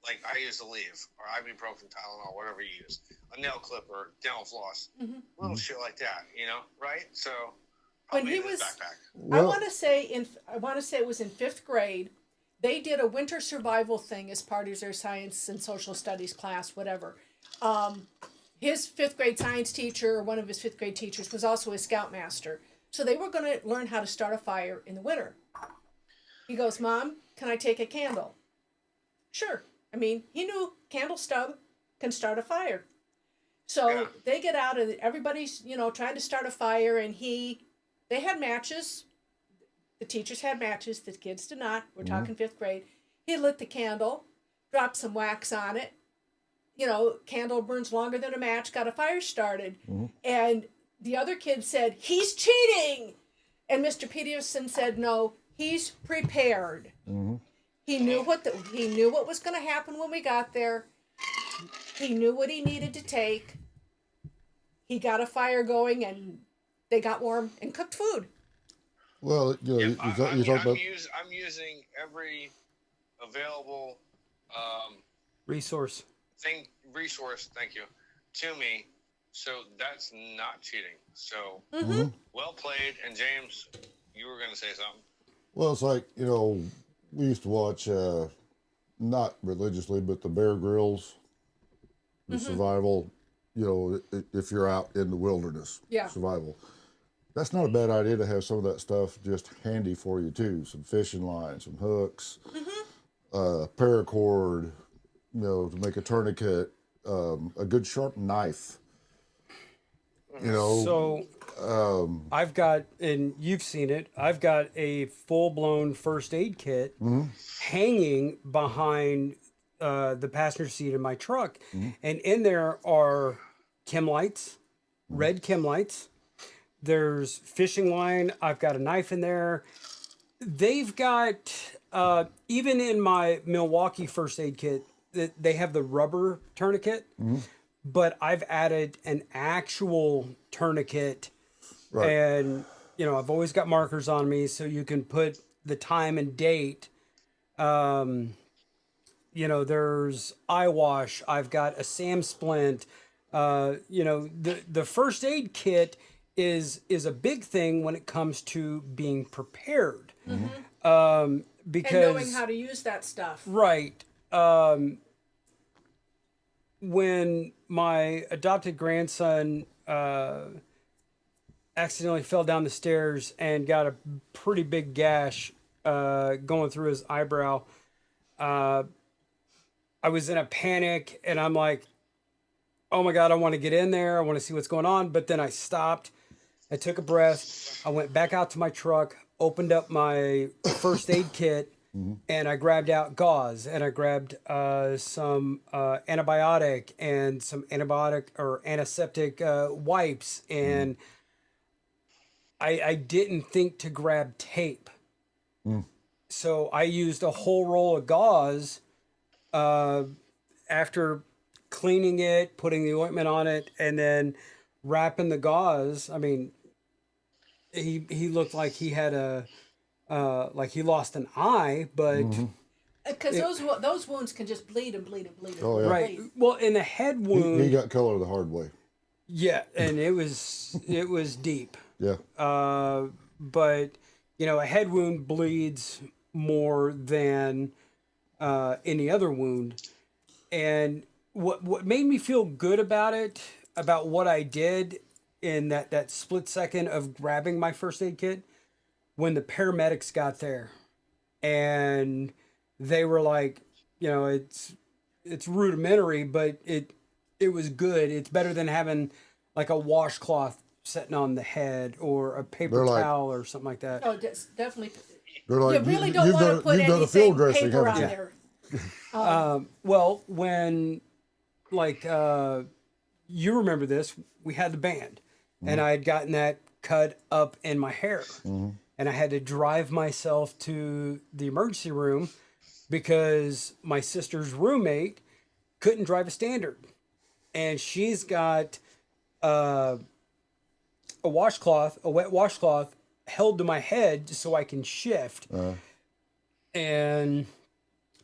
like I use Aleve or ibuprofen, Tylenol, whatever you use, a nail clipper, dental floss, little shit like that, you know, right? So when he was, backpack. I want to say it was in 5th grade. They did a winter survival thing as part of their science and social studies class, whatever. His 5th grade science teacher, or one of his 5th grade teachers, was also a scoutmaster. So they were going to learn how to start a fire in the winter. He goes, Mom, can I take a candle? Sure. I mean, he knew candle stub can start a fire. So they get out and everybody's, trying to start a fire, and they had matches. The teachers had matches, the kids did not. We're talking 5th grade. He lit the candle, dropped some wax on it. Candle burns longer than a match, got a fire started. And the other kid said, he's cheating. And Mr. Peterson said, no, he's prepared. He knew what was going to happen when we got there. He knew what he needed to take. He got a fire going, and they got warm and cooked food. Well, you talk about. I'm using every available resource. Resource. Thank you, to me. So that's not cheating. So well played. And James, you were going to say something. Well, it's like we used to watch, not religiously, but the Bear Grylls, the survival. If you're out in the wilderness, survival. That's not a bad idea to have some of that stuff just handy for you too. Some fishing lines, some hooks, paracord, to make a tourniquet, a good sharp knife. So I've got, and you've seen it, I've got a full-blown first aid kit hanging behind the passenger seat of my truck. And in there are chem lights, red chem lights. There's fishing line. I've got a knife in there. They've got, even in my Milwaukee first aid kit, they have the rubber tourniquet, but I've added an actual tourniquet. Right. And, I've always got markers on me so you can put the time and date. There's eye wash. I've got a SAM splint. The first aid kit is a big thing when it comes to being prepared. Because and knowing how to use that stuff. Right. When my adopted grandson accidentally fell down the stairs and got a pretty big gash going through his eyebrow, I was in a panic, and I'm like, oh my God, I want to get in there. I want to see what's going on. But then I stopped. I took a breath. I went back out to my truck, opened up my first aid kit, and I grabbed out gauze, and I grabbed some antibiotic and some antibiotic or antiseptic wipes. And I didn't think to grab tape. So I used a whole roll of gauze after cleaning it, putting the ointment on it, and then wrapping the gauze. I mean, he looked like he had like he lost an eye, but because those wounds can just bleed and bleed and bleed. Oh, yeah. Right. Well, in the head wound, he got color the hard way. Yeah, and it was deep. Yeah. But a head wound bleeds more than any other wound, and what made me feel good about it, about what I did in that split second of grabbing my first aid kit, when the paramedics got there, and they were like, it's rudimentary, but it was good. It's better than having like a washcloth sitting on the head or a paper towel or something like that. Oh, definitely. They're like, you really don't want to put anything paper on there. Well, when you remember this, we had the band, and I had gotten that cut up in my hair, and I had to drive myself to the emergency room because my sister's roommate couldn't drive a standard, and she's got a wet washcloth held to my head so I can shift. And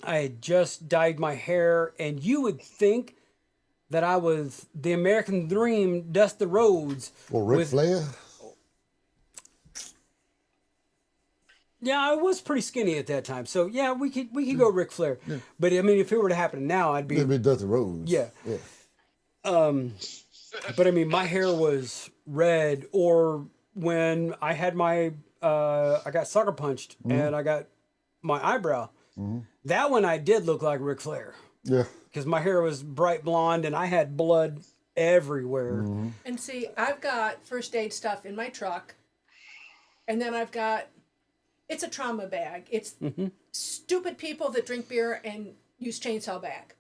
I had just dyed my hair, and you would think that I was the American Dream, Dusty Rhodes. Well, Ric Flair? Yeah, I was pretty skinny at that time. So, yeah, we could go Ric Flair. Yeah. But, I mean, if it were to happen now, I'd be... It'd be Dusty Rhodes. Yeah. But, I mean, my hair was red or when I had my I got sucker punched and I got my eyebrow. That one I did look like Ric Flair. Yeah. Because my hair was bright blonde and I had blood everywhere. And see, I've got first aid stuff in my truck, and then I've got it's a trauma bag. It's stupid people that drink beer and use chainsaw bag.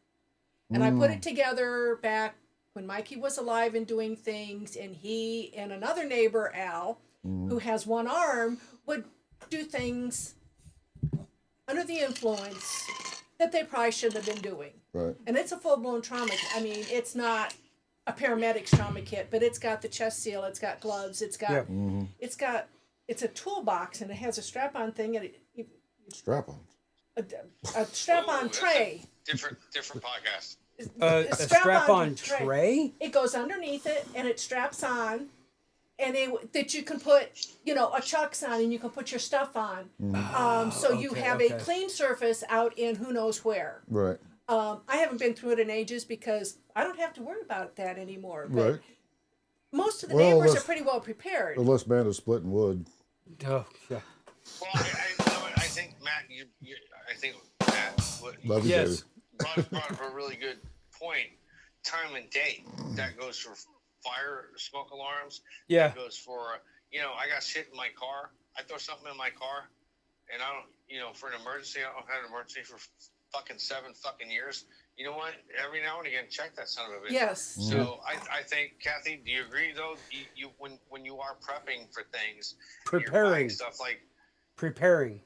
And I put it together back when Mikey was alive and doing things, and he and another neighbor, Al, who has one arm, would do things under the influence that they probably shouldn't have been doing. Right. And it's a full-blown trauma. I mean, it's not a paramedic's trauma kit, but it's got the chest seal, it's got gloves, it's got it's a toolbox, and it has a strap-on thing, and Strap on. a strap-on tray. Different podcast. A strap-on tray? It goes underneath it, and it straps on, and that you can put, a chucks on, and you can put your stuff on. So you have a clean surface out in who knows where. Right. I haven't been through it in ages because I don't have to worry about that anymore. But Right. most of the neighbors are pretty well prepared. Unless man is splitting wood. Oh, yeah. Well, I think Matt, I think Matt, Love you, Yes. brought up a really good point. Time and date. That goes for fire smoke alarms. Yeah. That goes for I got shit in my car. I throw something in my car, and I don't for an emergency. I don't have an emergency for fucking 7 fucking years. You know what? Every now and again, check that son of a bitch. Yes. So I think, Kathy, do you agree though? You when you are prepping for things, you're Preparing. buying stuff like. Preparing.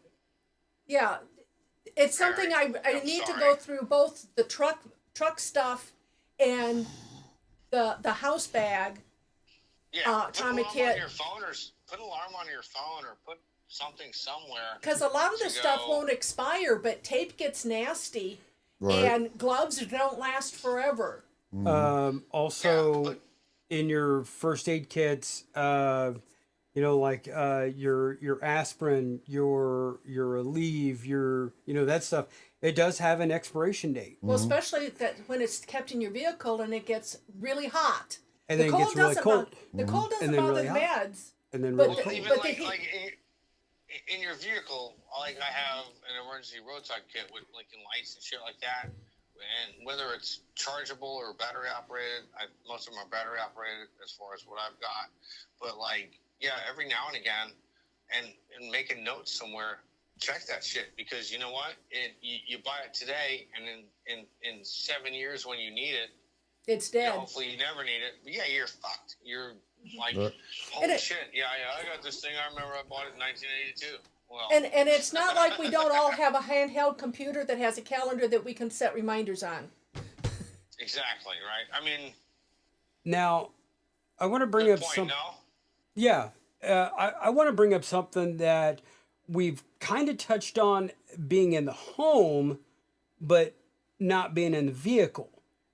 Yeah. It's something I need to go through both the truck stuff and the house bag. Yeah, put trauma an alarm kit. on your phone, or put an alarm on your phone, or put something somewhere. Because a lot of the to stuff go- won't expire, but tape gets nasty, Right. and gloves don't last forever. Also, Yeah, in your first aid kits, like your aspirin, your Aleve, that stuff. It does have an expiration date, Well, especially that when it's kept in your vehicle and it gets really hot. and then it gets really cold, The cold doesn't And then bother really the hot. meds. and then But really the- cold. even but like in your vehicle, like I have an emergency roadside kit with blinking lights and shit like that. And whether it's chargeable or battery operated, most of them are battery operated as far as what I've got. But every now and again, and make a note somewhere, check that shit, because you know what? You buy it today, and in 7 years when you need it, It's dead. hopefully you never need it. But you're fucked. You're like, Right. holy shit! Yeah, I got this thing. I remember I bought it in 1982. Well, And it's not like we don't all have a handheld computer that has a calendar that we can set reminders on. exactly right. I mean, Now, I want to bring good up point. some. No, Yeah, I want to bring up something that we've kind of touched on, being in the home, but not being in the vehicle.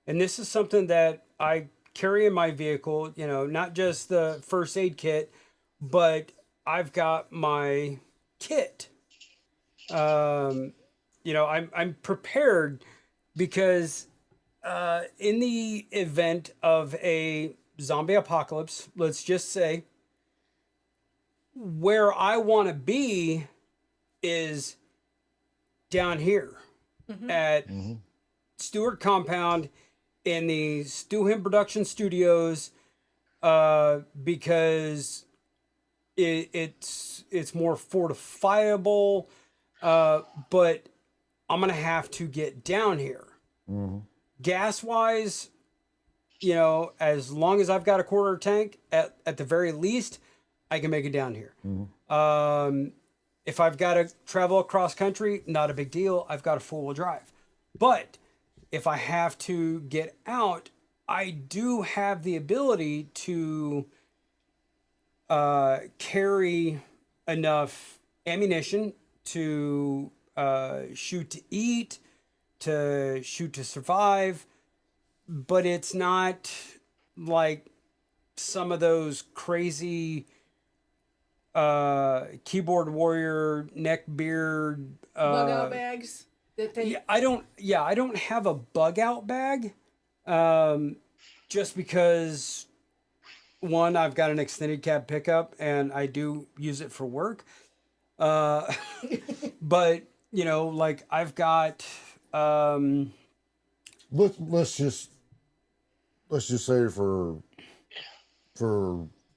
And this is something that I carry in my vehicle, not just the first aid kit, but I've got my kit. I'm prepared because in the event of a zombie apocalypse, let's just say, where I want to be is down here at Stewart Compound in the Stu Him Production Studios, because it's more fortifiable, but I'm gonna have to get down here. Gas wise, as long as I've got a quarter tank, at the very least, I can make it down here. If I've got to travel across country, not a big deal. I've got a four-wheel drive. But if I have to get out, I do have the ability to carry enough ammunition to shoot to eat, to shoot to survive. But it's not like some of those crazy keyboard warrior neckbeard Bug out bags that they. I don't have a bug out bag, just because one, I've got an extended cab pickup, and I do use it for work. Uh, but you know, like I've got, Let's just say for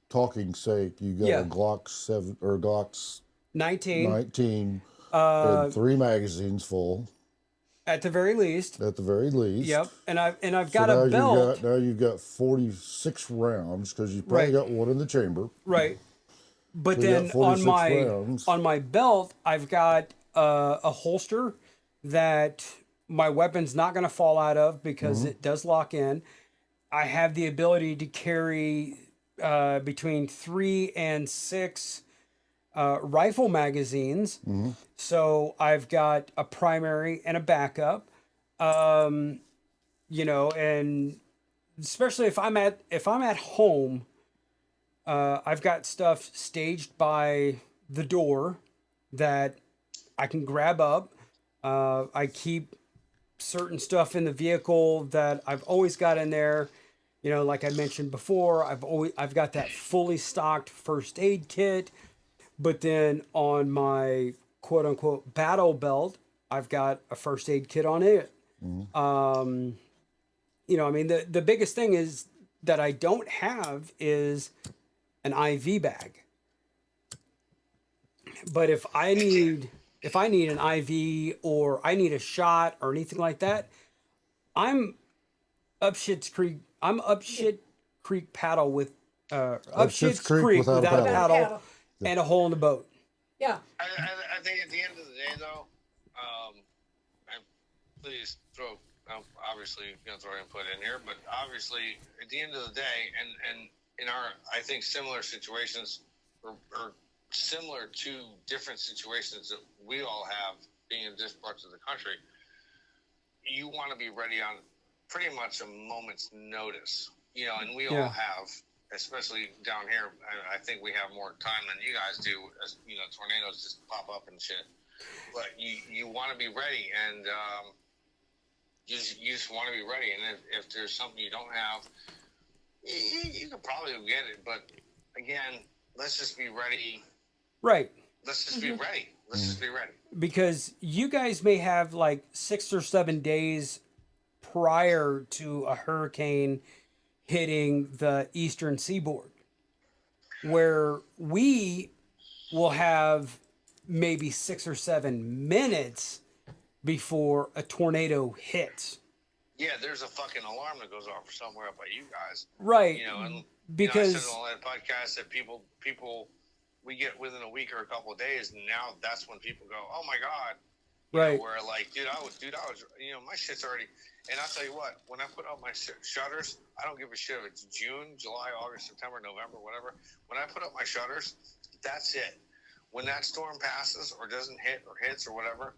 talking sake, you got yeah, a Glock 7 or Glock 19, 19 uh, and 3 magazines full at the very least. at the very least. Yep, and I've So got a belt. now you've got 46 rounds because you probably Right, got one in the chamber. right. But So you got then 46 rounds. on my belt, I've got a holster that my weapon's not going to fall out of because it does lock in. I have the ability to carry between 3 and 6 rifle magazines. So I've got a primary and a backup. You know, and especially if I'm at home, I've got stuff staged by the door that I can grab up. I keep certain stuff in the vehicle that I've always got in there. You know, like I mentioned before, I've got that fully stocked first aid kit. But then on my quote unquote battle belt, I've got a first aid kit on it. You know, I mean, the biggest thing is that I don't have is an IV bag. But if I need an IV or I need a shot or anything like that, I'm up Shit's Creek. I'm up Shit Creek paddle with up Schitt's Shit's Creek Creek without a without a paddle. paddle and a hole in the boat. Yeah. I think at the end of the day, though, and please throw, obviously, throw input in here, but obviously, at the end of the day, and in our, I think, similar situations, or similar to different situations that we all have being in different parts of the country, you want to be ready on pretty much a moment's notice, and we all have, especially down here. I think we have more time than you guys do, as tornadoes just pop up and shit. But you want to be ready, and you just want to be ready. And if there's something you don't have, you can probably get it. But again, let's just be ready. Right. Let's just be ready. Let's just be ready. Because you guys may have like 6 or 7 days prior to a hurricane hitting the eastern seaboard, where we will have maybe 6 or 7 minutes before a tornado hits. Yeah, there's a fucking alarm that goes off somewhere up by you guys. Right. And because I said on that podcast that people we get within a week or a couple of days, and now that's when people go, "Oh my god!" Right. Where like, dude, I was, my shit's already. And I'll tell you what, when I put up my shutters, I don't give a shit if it's June, July, August, September, November, whatever. When I put up my shutters, that's it. When that storm passes or doesn't hit or hits or whatever,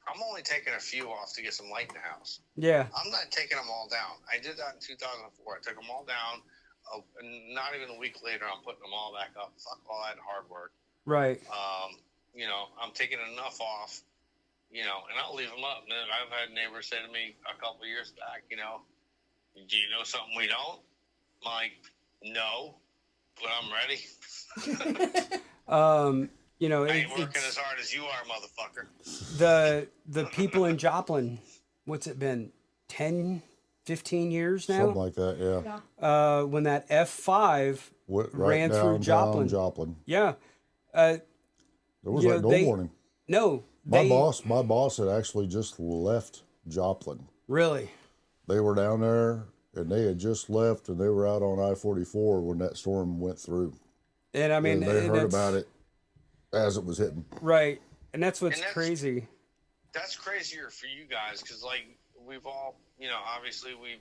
I'm only taking a few off to get some light in the house. Yeah. I'm not taking them all down. I did that in 2004. I took them all down. Not even a week later, I'm putting them all back up. Fuck all that hard work. Right. I'm taking enough off, and I'll leave them up. And I've had neighbors say to me a couple of years back, do you know something we don't? I'm like, no, but I'm ready. I ain't working as hard as you are, motherfucker. The people in Joplin, what's it been, 10, 15 years now? Something like that, yeah. When that F5 ran through Joplin. Yeah. There was no warning. No. My boss had actually just left Joplin. Really? They were down there, and they had just left, and they were out on I-44 when that storm went through. And I mean, and they heard about it as it was hitting. Right. And that's what's crazy. That's crazier for you guys, because like we've all, obviously we've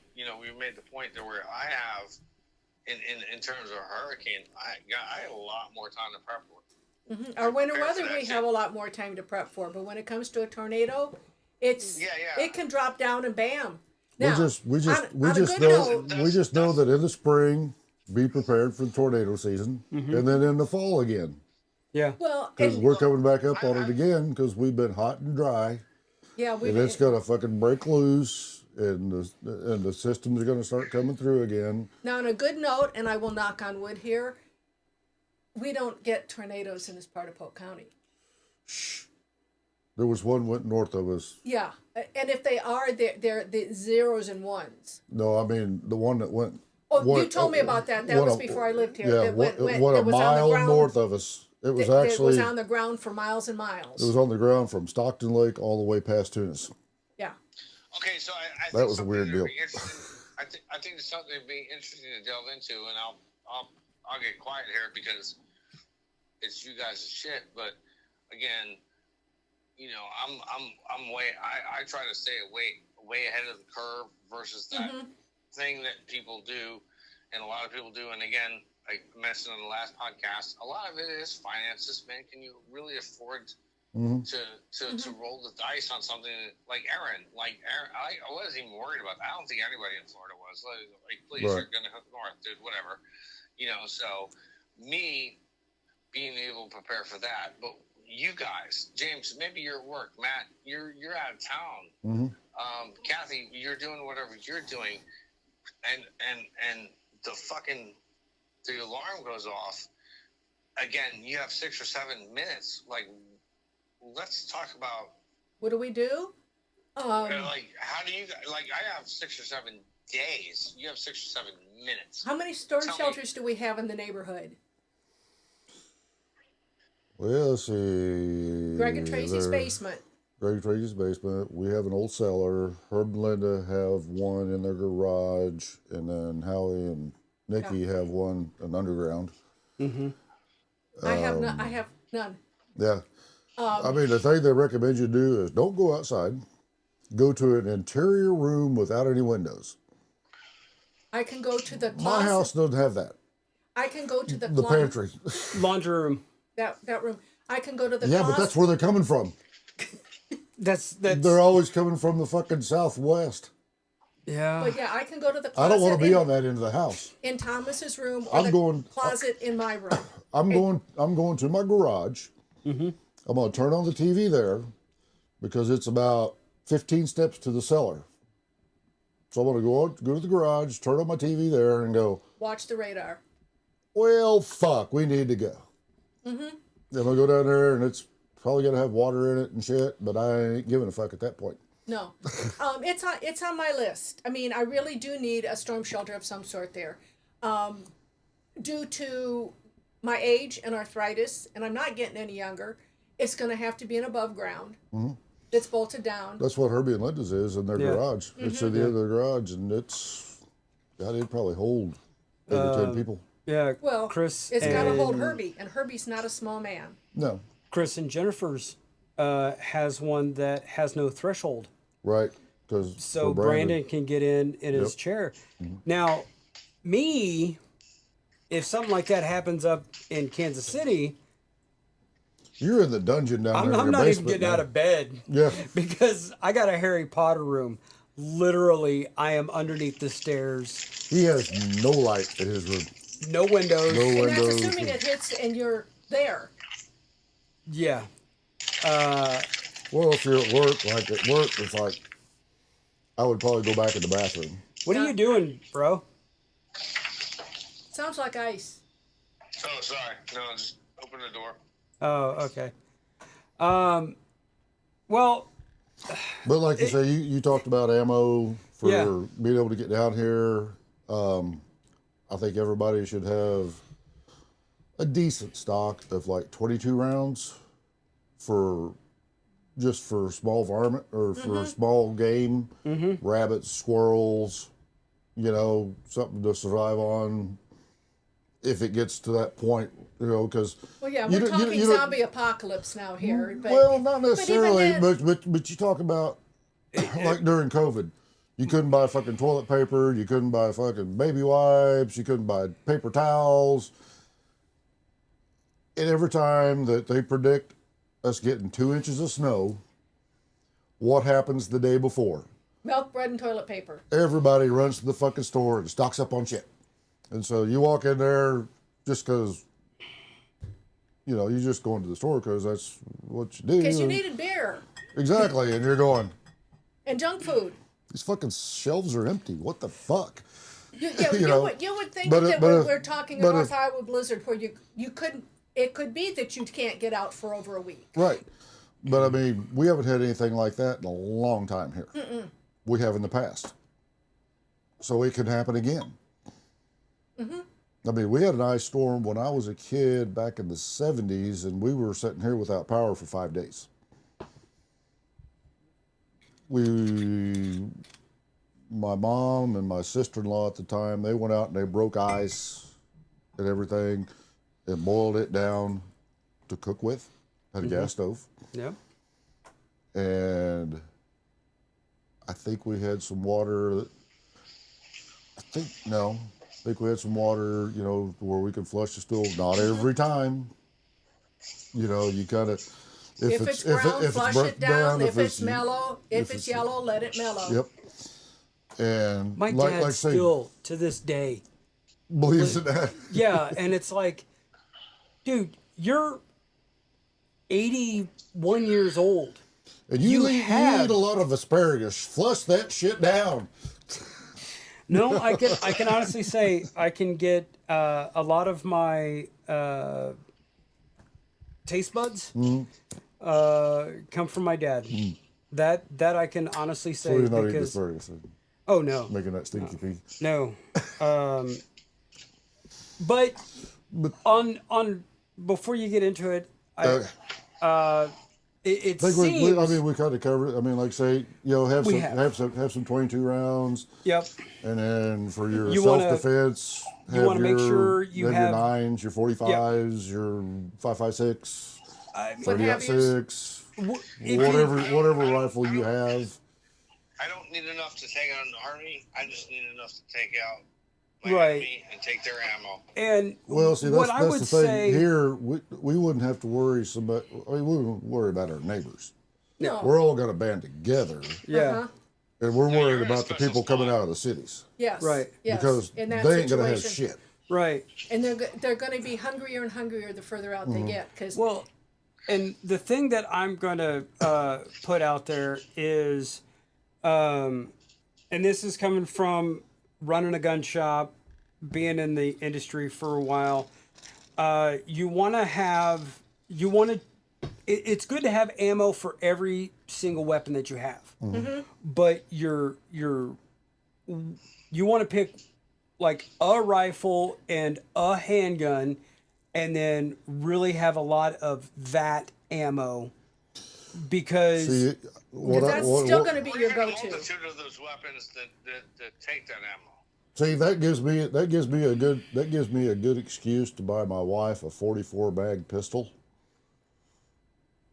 made the point that where I have, in terms of a hurricane, I had a lot more time to prep for. Mm-hmm. Our winter weather, we have a lot more time to prep for, but when it comes to a tornado, it can drop down and bam. Now, we just know that in the spring, be prepared for the tornado season, and then in the fall again. Yeah. Well, because we're coming back up on it again because we've been hot and dry. Yeah, and it's gonna fucking break loose, and the systems are going to start coming through again. Now, on a good note, and I will knock on wood here, we don't get tornadoes in this part of Polk County. There was one went north of us. Yeah, and if they are, they're the zeros and ones. No, I mean the one that went. Oh, you told me about that. That was before I lived here. Yeah, It went a mile north of us. It was actually. It was on the ground for miles and miles. It was on the ground from Stockton Lake all the way past Tunis. Yeah. Okay, so I think that was a weird deal. I think it's something that'd be interesting to delve into, and I'll get quiet here because it's you guys' shit. But again, you know, I'm way. I try to stay way ahead of the curve versus that thing that people do, and a lot of people do. And again, I mentioned on the last podcast, a lot of it is finances. Man, can you really afford to roll the dice on something like Aaron? Like Aaron, I wasn't even worried about that. I don't think anybody in Florida was. Like, please, you're gonna hook north, dude. Whatever, you know. So me being able to prepare for that, but you guys, James, maybe you're at work. Matt, you're out of town. Kathy, you're doing whatever you're doing, and the alarm goes off. Again, you have 6 or 7 minutes. Like, let's talk about what do we do? Like, how do you like? I have 6 or 7 days. You have 6 or 7 minutes. How many storm shelters do we have in the neighborhood? Well, let's see. Greg and Tracy's basement. Greg and Tracy's basement. We have an old cellar. Herb and Linda have one in their garage, and then Howie and Nikki have one an underground. I have none. Yeah. I mean, the thing they recommend you do is don't go outside. Go to an interior room without any windows. I can go to the closet. My house doesn't have that. I can go to the pantry. Laundry room. That room. I can go to the Yeah, closet. but that's where they're coming from. That's They're always coming from the fucking southwest. Yeah. But yeah, I can go to the closet. I don't want to be on that end of the house. In Thomas's room or closet in my room. I'm going to my garage. I'm going to turn on the TV there because it's about 15 steps to the cellar. So I'm going to go to the garage, turn on my TV there, and go. Watch the radar. Well, fuck, we need to go. Then I'll go down there, and it's probably going to have water in it and shit, but I ain't giving a fuck at that point. No, it's on my list. I mean, I really do need a storm shelter of some sort there, due to my age and arthritis, and I'm not getting any younger. It's going to have to be an above ground. It's bolted down. That's what Herbie and Linda's is in their garage. It's in the end of the garage, and it'd probably hold 8 or 10 people. Yeah. Well, Chris, it's got to hold Herbie, and Herbie's not a small man. No. Chris and Jennifer's has one that has no threshold. Right. So Brandon can get in his chair. Now, me, if something like that happens up in Kansas City, you're in the dungeon down there. I'm not even getting out of bed. Yeah. Because I got a Harry Potter room. Literally, I am underneath the stairs. He has no light in his room. No windows. No and windows. that's assuming it hits and you're there. Yeah. Well, if you're at work, it's like, I would probably go back in the bathroom. What are you doing, bro? Sounds like ice. Oh, sorry. No, just open the door. Oh, okay. Well, but like you say, you talked about ammo for being able to get down here. I think everybody should have a decent stock of like 22 rounds for small varmint or for small game, rabbits, squirrels, something to survive on if it gets to that point, because... Well, yeah, we're talking zombie apocalypse now here. But, well, not necessarily, but you talk about, like during COVID, you couldn't buy fucking toilet paper, you couldn't buy fucking baby wipes, you couldn't buy paper towels. And every time that they predict us getting 2 inches of snow, what happens the day before? Milk, bread, and toilet paper. Everybody runs to the fucking store and stocks up on shit. And so you walk in there just because, you're just going to the store because that's what you do. Because you needed beer. Exactly, and you're going. And junk food. these fucking shelves are empty. What the fuck? You know, would think but that if- but if- we're talking a but North if- Iowa blizzard where you couldn't. It could be that you can't get out for over a week. Right. But I mean, we haven't had anything like that in a long time here. We have in the past. So it could happen again. I mean, we had an ice storm when I was a kid back in the 70s, and we were sitting here without power for 5 days. My mom and my sister-in-law at the time, they went out and they broke ice and everything and boiled it down to cook with. Had a gas stove. Yep. And I think we had some water. I think we had some water, where we could flush the stove. Not every time. You kind of, If it's brown, flush it down. If it's mellow, if it's yellow, let it mellow. Yep. And My dad still, to this day, believes in that. Yeah, and it's like, dude, you're 81 years old. And you eat a lot of asparagus. Flush that shit down. No, I can honestly say I can get a lot of my taste buds come from my dad. That I can honestly say, So you're not eating because asparagus. oh no, Making that stinky pee. no. But on before you get into it, it I think seems we kind of covered it. I mean, like say, have some 22 rounds. Yep. And then for your You wanna- self-defense, you wanna make sure you have- your 9s, your 45s, your 5.56, What have you? 30-06, whatever rifle you have. I don't need enough to take out an army. I just need enough to take out my Right. enemy and take their ammo. and Well, see, what that's I the would thing. say Here, we wouldn't have to worry we wouldn't worry about our neighbors. No. We're all going to band together, yeah. Uh-huh. and we're you're worried in a about the special people coming spot. out of the cities. Yes. Right. Yes. Because in that they ain't going to have situation. shit. Right. And they're going to be hungrier and hungrier the further out they get. Because Well, and the thing that I'm going to put out there is, and this is coming from running a gun shop, being in the industry for a while. It's good to have ammo for every single weapon that you have, but you want to pick like a rifle and a handgun, and then really have a lot of that ammo, because See, that's still going to be Or your even a go-to. multitude of those weapons that take that ammo. See, that gives me a good excuse to buy my wife a 44 mag pistol,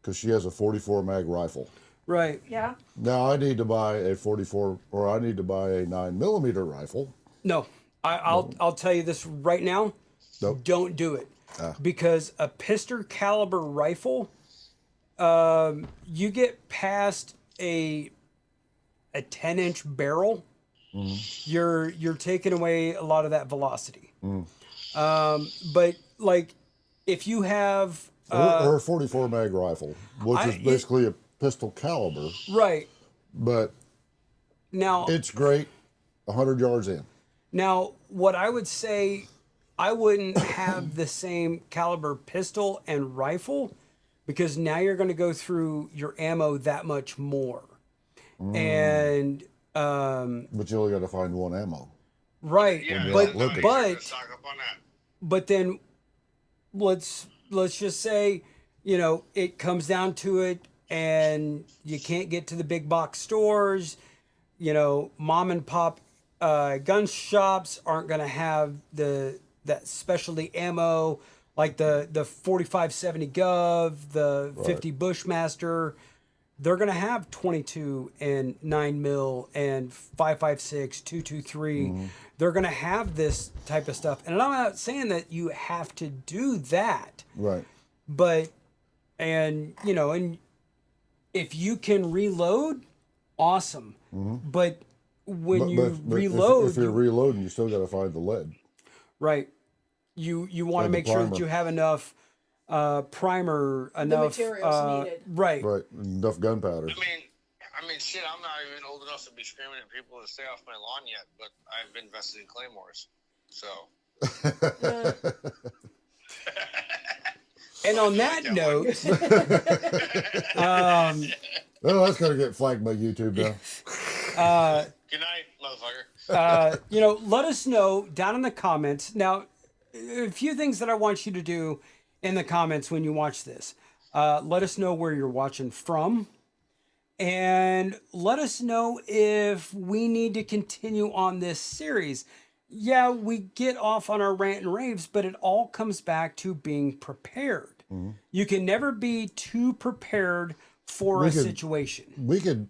because she has a 44 mag rifle. right. Yeah. Now I need to buy a 44, or I need to buy a 9mm rifle. No, I'll tell you this right now. Nope. Don't do it, because a pistol caliber rifle, you get past a 10-inch barrel, you're taking away a lot of that velocity. But like, if you have Or a 44 mag rifle, which is basically a pistol caliber, right but now, it's great 100 yards in. Now, what I would say, I wouldn't have the same caliber pistol and rifle, because now you're going to go through your ammo that much more. And But you only got to find one ammo. right, Yeah, stock up on that. but then let's just say, it comes down to it, and you can't get to the big box stores. Mom and pop gun shops aren't going to have that specialty ammo like the 4570 Gov, the 50 Bushmaster. They're going to have 22 and 9mm and 5.56, 223. They're going to have this type of stuff. And I'm not saying that you have to do that. Right. But, and if you can reload, awesome. But when you reload, if you're reloading, you still got to find the lead. right, you want to And the make sure that primer. you have enough primer, enough materials needed. right. Right. Enough gunpowder. I mean, shit, I'm not even old enough to be screaming at people to stay off my lawn yet, but I've invested in claymores, so. And on that note, well, that's gonna get flagged by YouTube now. Good night, motherfucker. let us know down in the comments. Now, a few things that I want you to do in the comments when you watch this. Let us know where you're watching from. And let us know if we need to continue on this series. Yeah, we get off on our rant and raves, but it all comes back to being prepared. Mm-hmm. You can never be too prepared for a situation. We could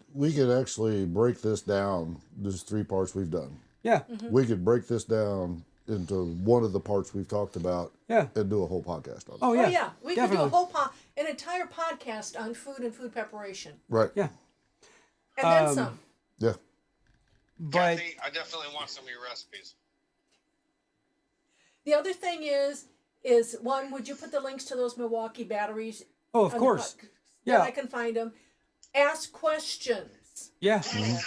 actually break this down. There's 3 parts we've done. Yeah. Mm-hmm. We could break this down into one of the parts we've talked about. Yeah. And do a whole podcast on it. Oh yeah. We definitely. could do an entire podcast on food and food preparation. Right. Yeah. And then some. Yeah. But Kathy, I definitely want some of your recipes. The other thing is one, would you put the links to those Milwaukee batteries? Oh, of course. Yeah. I can find them. Ask questions. Yeah. Mm-hmm.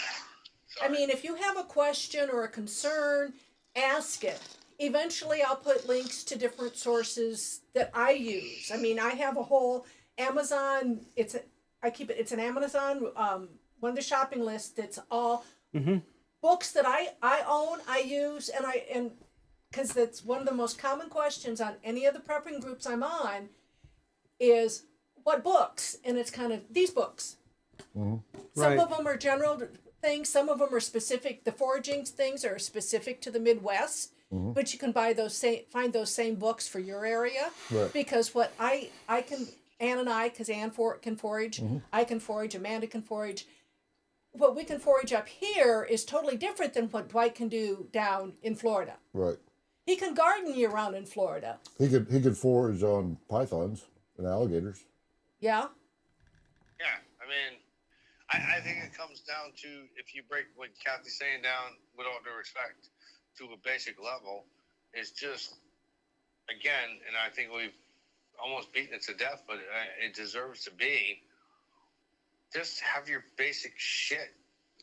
I mean, if you have a question or a concern, ask it. Eventually, I'll put links to different sources that I use. I mean, I have a whole Amazon. It's an Amazon one of the shopping lists that's all books that I own, I use, and because that's one of the most common questions on any of the prepping groups I'm on is what books, and it's kind of these books. Mm-hmm. Some of them are general things. Some of them are specific. The foraging things are specific to the Midwest, but you can find those same books for your area. Right. Because what I can, Ann and I, because Ann can forage, I can forage, Amanda can forage. What we can forage up here is totally different than what Dwight can do down in Florida. Right. He can garden year round in Florida. He could forage on pythons and alligators. Yeah. Yeah, I mean, I think it comes down to, if you break what Kathy's saying down, with all due respect, to a basic level, is just, again, and I think we've almost beaten it to death, but it deserves to be, just have your basic shit.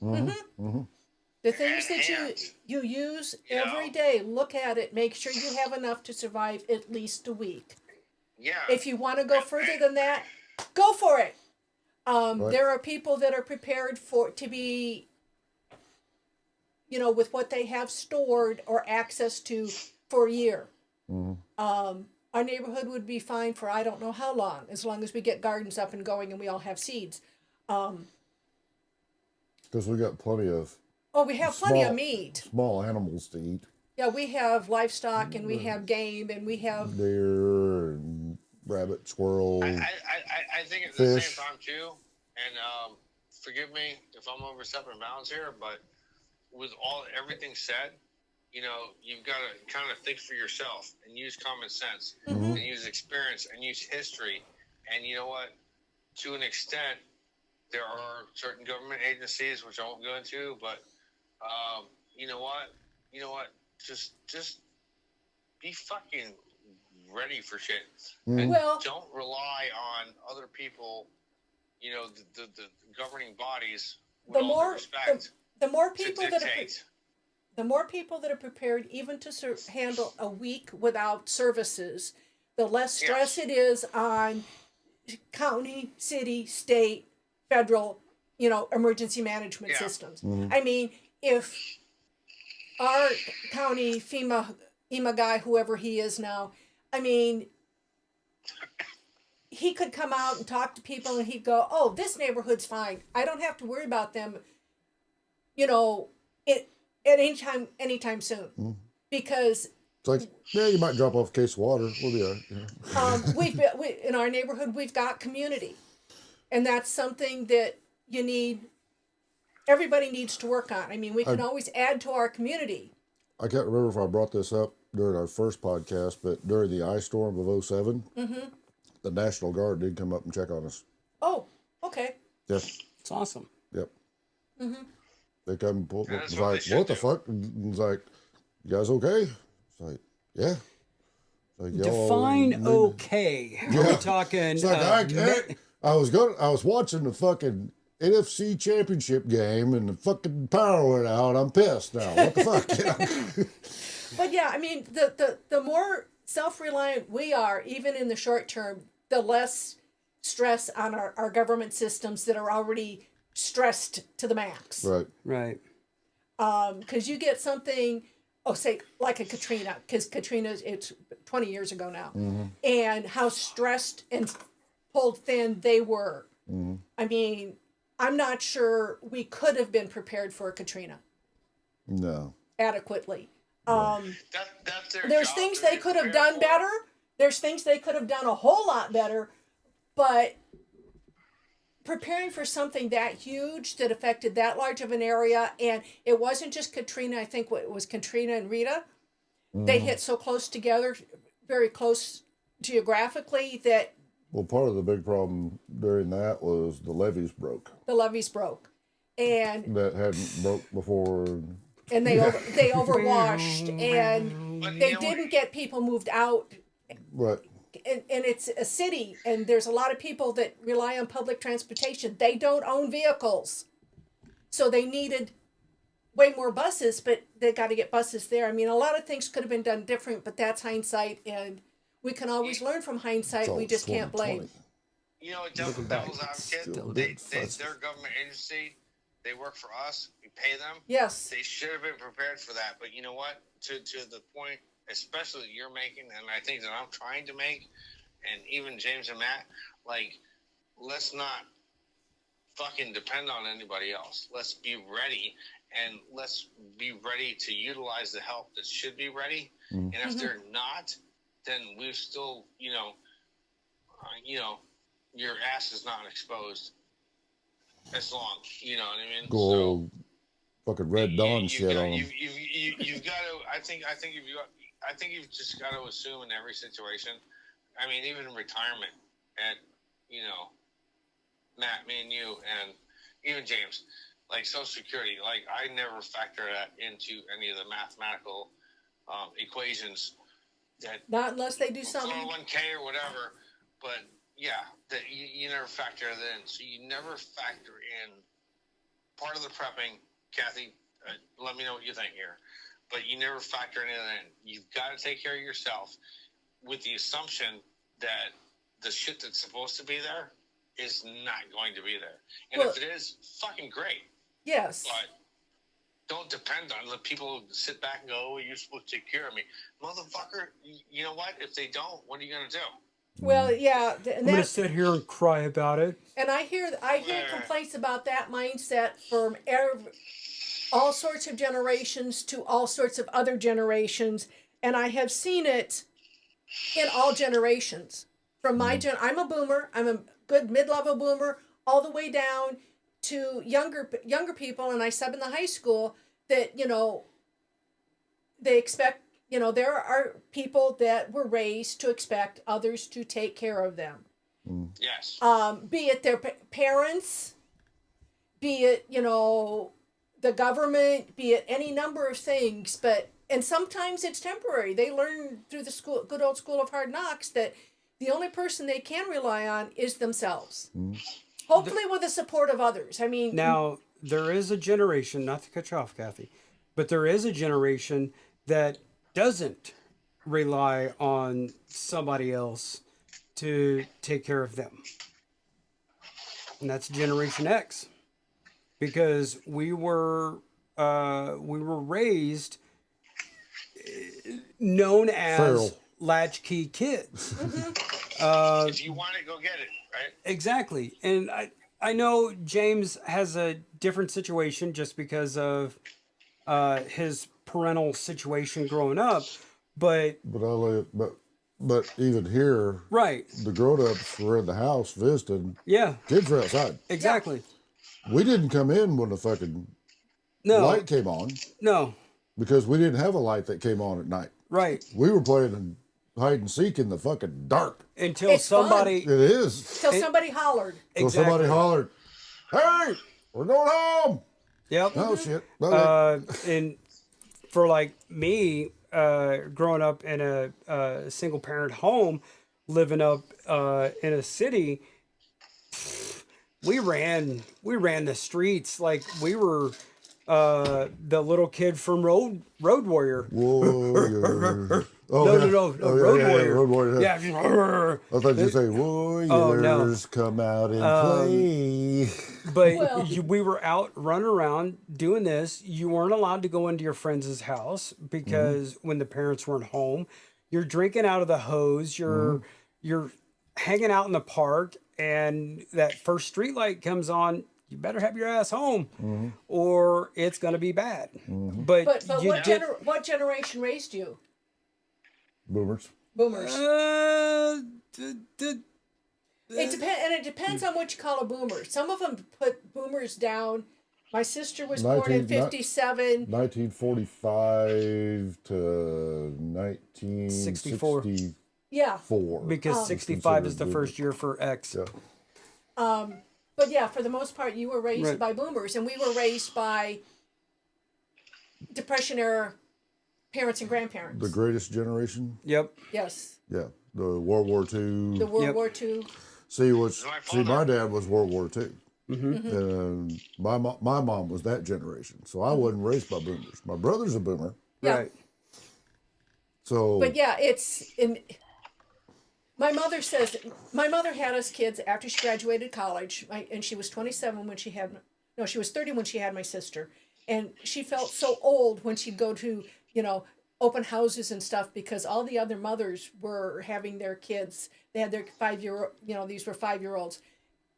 Mm-hmm. Mm-hmm. The things that you use every day, look at it, make sure you have enough to survive at least a week. Yeah. If you want to go further than that, go for it. Right. There are people that are prepared to be, with what they have stored or access to for a year. Mm-hmm. Our neighborhood would be fine for I don't know how long as we get gardens up and going and we all have seeds. Because we got plenty of. Oh, we have plenty of meat. Small animals to eat. Yeah, we have livestock and we have game and we have deer and rabbit, squirrel. I think at the same time too, and forgive me if I'm overstepping bounds here, but with everything said, you've got to kind of think for yourself and use common sense and use experience and use history. And you know what? To an extent, there are certain government agencies, which I won't go into, but you know what? Just be fucking ready for shit. And don't rely on other people, the governing bodies, with all due respect, the more people the more people that are prepared even to handle a week without services, the less stress it is on county, city, state, federal, emergency management systems. I mean, if our county FEMA guy, whoever he is now, I mean, he could come out and talk to people and he'd go, oh, this neighborhood's fine. I don't have to worry about them, at anytime soon. Because it's like, you might drop off a case of water. We'll be all right. In our neighborhood, we've got community. And that's something that everybody needs to work on. I mean, we can always add to our community. I can't remember if I brought this up during our first podcast, but during the ice storm of 07, the National Guard did come up and check on us. Oh, okay. Yep. It's awesome. Yep. They come and pull. It's what like, what the fuck? And it's like, you guys okay? It's like, yeah. It's like, Define okay. Are we talking? It's like, I was watching the fucking NFC championship game and the fucking power went out. I'm pissed now. What the fuck? You know? But yeah, I mean, the more self-reliant we are, even in the short term, the less stress on our government systems that are already stressed to the max. Right. Right. Because you get something, say like a Katrina, because Katrina, it's 20 years ago now, and how stressed and pulled thin they were. I mean, I'm not sure we could have been prepared for a Katrina No. adequately. That's their There's job things to they be could have prepared done for. better. There's things they could have done a whole lot better, but preparing for something that huge that affected that large of an area, and it wasn't just Katrina. I think it was Katrina and Rita. They hit so close together, very close geographically, that Well, part of the big problem during that was the levees broke. the levees broke, and That hadn't broke before. and they overwashed, and But they you know, didn't get people moved out. Right. And it's a city, and there's a lot of people that rely on public transportation. They don't own vehicles, so they needed way more buses, but they got to get buses there. I mean, a lot of things could have been done different, but that's hindsight, and we can always learn from hindsight. It's We all just can't blame. 2020. you know, Looking back, devil's advocate, still they, big they're fuzzy. a government agency. They work for us. We pay them. Yes, They should have been prepared for that. But you know what? To the point, especially that you're making, and I think that I'm trying to make, and even James and Matt, like, let's not fucking depend on anybody else. Let's be ready, and let's be ready to utilize the help that should be ready. And if they're not, then we've still, your ass is not exposed as long. You know what I mean? Go old fucking Red Dawn shit on them. You've got to. I think you've just got to assume in every situation. I mean, even in retirement, and Matt, me and you, and even James, like Social Security. Like, I never factor that into any of the mathematical equations. That not unless they do something. 401k or whatever, but yeah, that you never factor that in. So you never factor in part of the prepping. Kathy, let me know what you think here. But you never factor anything in. You've got to take care of yourself with the assumption that the shit that's supposed to be there is not going to be there. And Well, if it is, fucking great. Yes, But don't depend on the people who sit back and go, oh, you're supposed to take care of me. Motherfucker, you know what? If they don't, what are you going to do? well, yeah, and I'm gonna that's, sit here and cry about it. and I hear complaints about that mindset from all sorts of generations to all sorts of other generations, and I have seen it in all generations. From my I'm a boomer. I'm a good mid-level boomer, all the way down to younger people, and I sub in the high school that they expect. There are people that were raised to expect others to take care of them. Yes. Be it their parents, be it the government, be it any number of things, and sometimes it's temporary. They learn through the good old school of hard knocks that the only person they can rely on is themselves. Hopefully with the support of others. I mean, Now, there is a generation, not to cut you off, Kathy, but there is a generation that doesn't rely on somebody else to take care of them. And that's Generation X. Because we were raised known as Feral. latchkey kids. If you want it, go get it, right? Exactly. And I know James has a different situation just because of his parental situation growing up, but But even here, right. the grown-ups were in the house visiting. Yeah, Kids were outside. exactly. We didn't come in when the fucking No. light came on No. because we didn't have a light that came on at night. Right. We were playing hide and seek in the fucking dark. Until It's fun. somebody It is. till somebody hollered. So somebody hollered, "Hey, we're going home!" Yep. Oh shit! Okay. And for like me, growing up in a single parent home, living up in a city, we ran the streets like we were the little kid from Road Warrior. Warrior. No, Road Warrior. Road Warrior. Yeah. I thought you'd say warriors come out and play. But we were out running around doing this. You weren't allowed to go into your friend's house because when the parents weren't home, you're drinking out of the hose. You're hanging out in the park, and that first street light comes on. You better have your ass home, or it's gonna be bad. But what generation raised you? Boomers. Boomers. It depends on what you call a boomer. Some of them put boomers down. My sister was born in 57. 1945 to 1964. Yeah. Because 65 is the first year for X. Yeah. But yeah, for the most part, you were raised by boomers, and we were raised by Depression era parents and grandparents. The greatest generation. Yep. Yes. Yeah. The World War II. The World War II. See, my dad was World War II. And my mom was that generation. So I wasn't raised by boomers. My brother's a boomer. Yeah. Right. So. But yeah, my mother had us kids after she graduated college, and she was 27 when she had, she was 30 when she had my sister. And she felt so old when she'd go to, open houses and stuff because all the other mothers were having their kids. They had their 5-year, these were 5-year-olds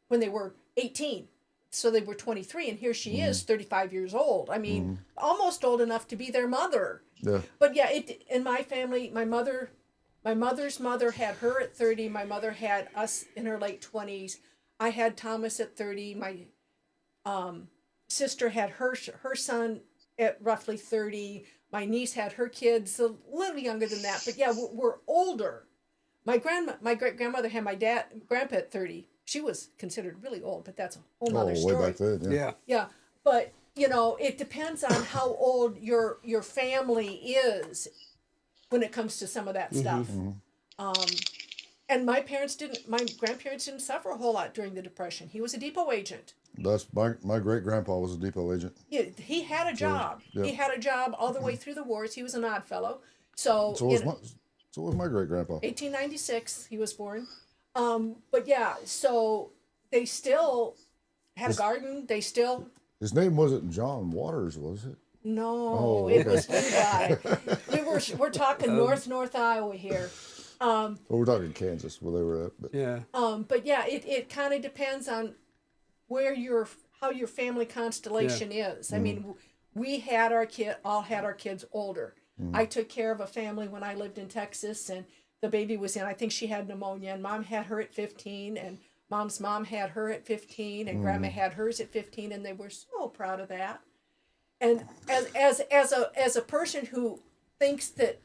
when they were 18. So they were 23, and here she is, 35 years old. I mean, almost old enough to be their mother. Yeah. But yeah, in my family, my mother's mother had her at 30. My mother had us in her late 20s. I had Thomas at 30. My sister had her son at roughly 30. My niece had her kids a little younger than that. But yeah, we're older. My great grandmother had my grandpa at 30. She was considered really old, but that's a whole nother story. Way back then, yeah. Yeah, but it depends on how old your family is when it comes to some of that stuff. And my grandparents didn't suffer a whole lot during the Depression. He was a depot agent. That's my great grandpa was a depot agent. He had a job. Yeah. He had a job all the way through the wars. He was an odd fellow. So was my great grandpa. 1896 he was born. But yeah, so they still had a garden. They still. His name wasn't John Waters, was it? No, it was Levi. We're talking North Iowa here. Well, we're talking Kansas where they were at. But. Yeah. But yeah, it kind of depends on how your family constellation is. I mean, we had all had our kids older. I took care of a family when I lived in Texas, and the baby was I think she had pneumonia, and mom had her at 15, and mom's mom had her at 15, and grandma had hers at 15, and they were so proud of that. And as a person who thinks that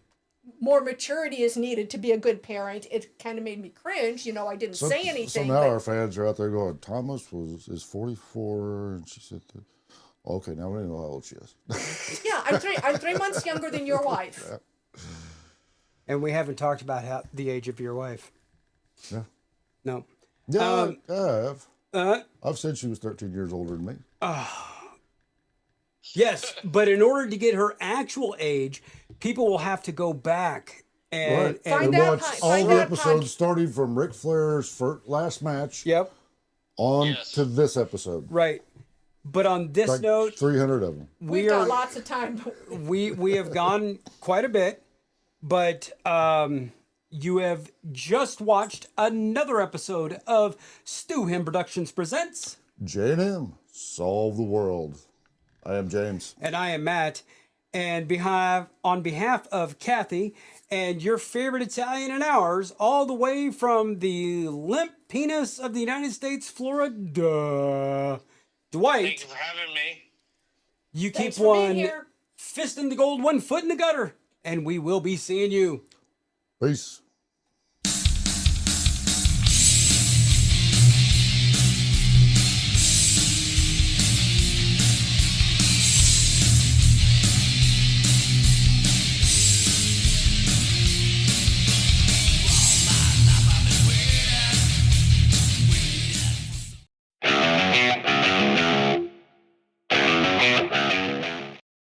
more maturity is needed to be a good parent, it kind of made me cringe. I didn't say anything. So now our fans are out there going, Thomas is 44, and she said, okay, now we know how old she is. Yeah, I'm 3 months younger than your wife. Yeah. And we haven't talked about the age of your wife. Yeah. No. Yeah, I have. I've said she was 13 years older than me. Yes, but in order to get her actual age, people will have to go back and watch all the episodes starting from Ric Flair's last match. Yep. To this episode. Right. But on this note, 300 of them. We've got lots of time. we have gone quite a bit, but you have just watched another episode of Stu Him Productions presents J&M Solve the World. I am James. And I am Matt. And on behalf of Kathy and your favorite Italian and ours, all the way from the limp penis of the United States, Florida, Dwight. Thank you for having me. You keep one fist in the gold, one foot in the gutter, and we will be seeing you. Peace.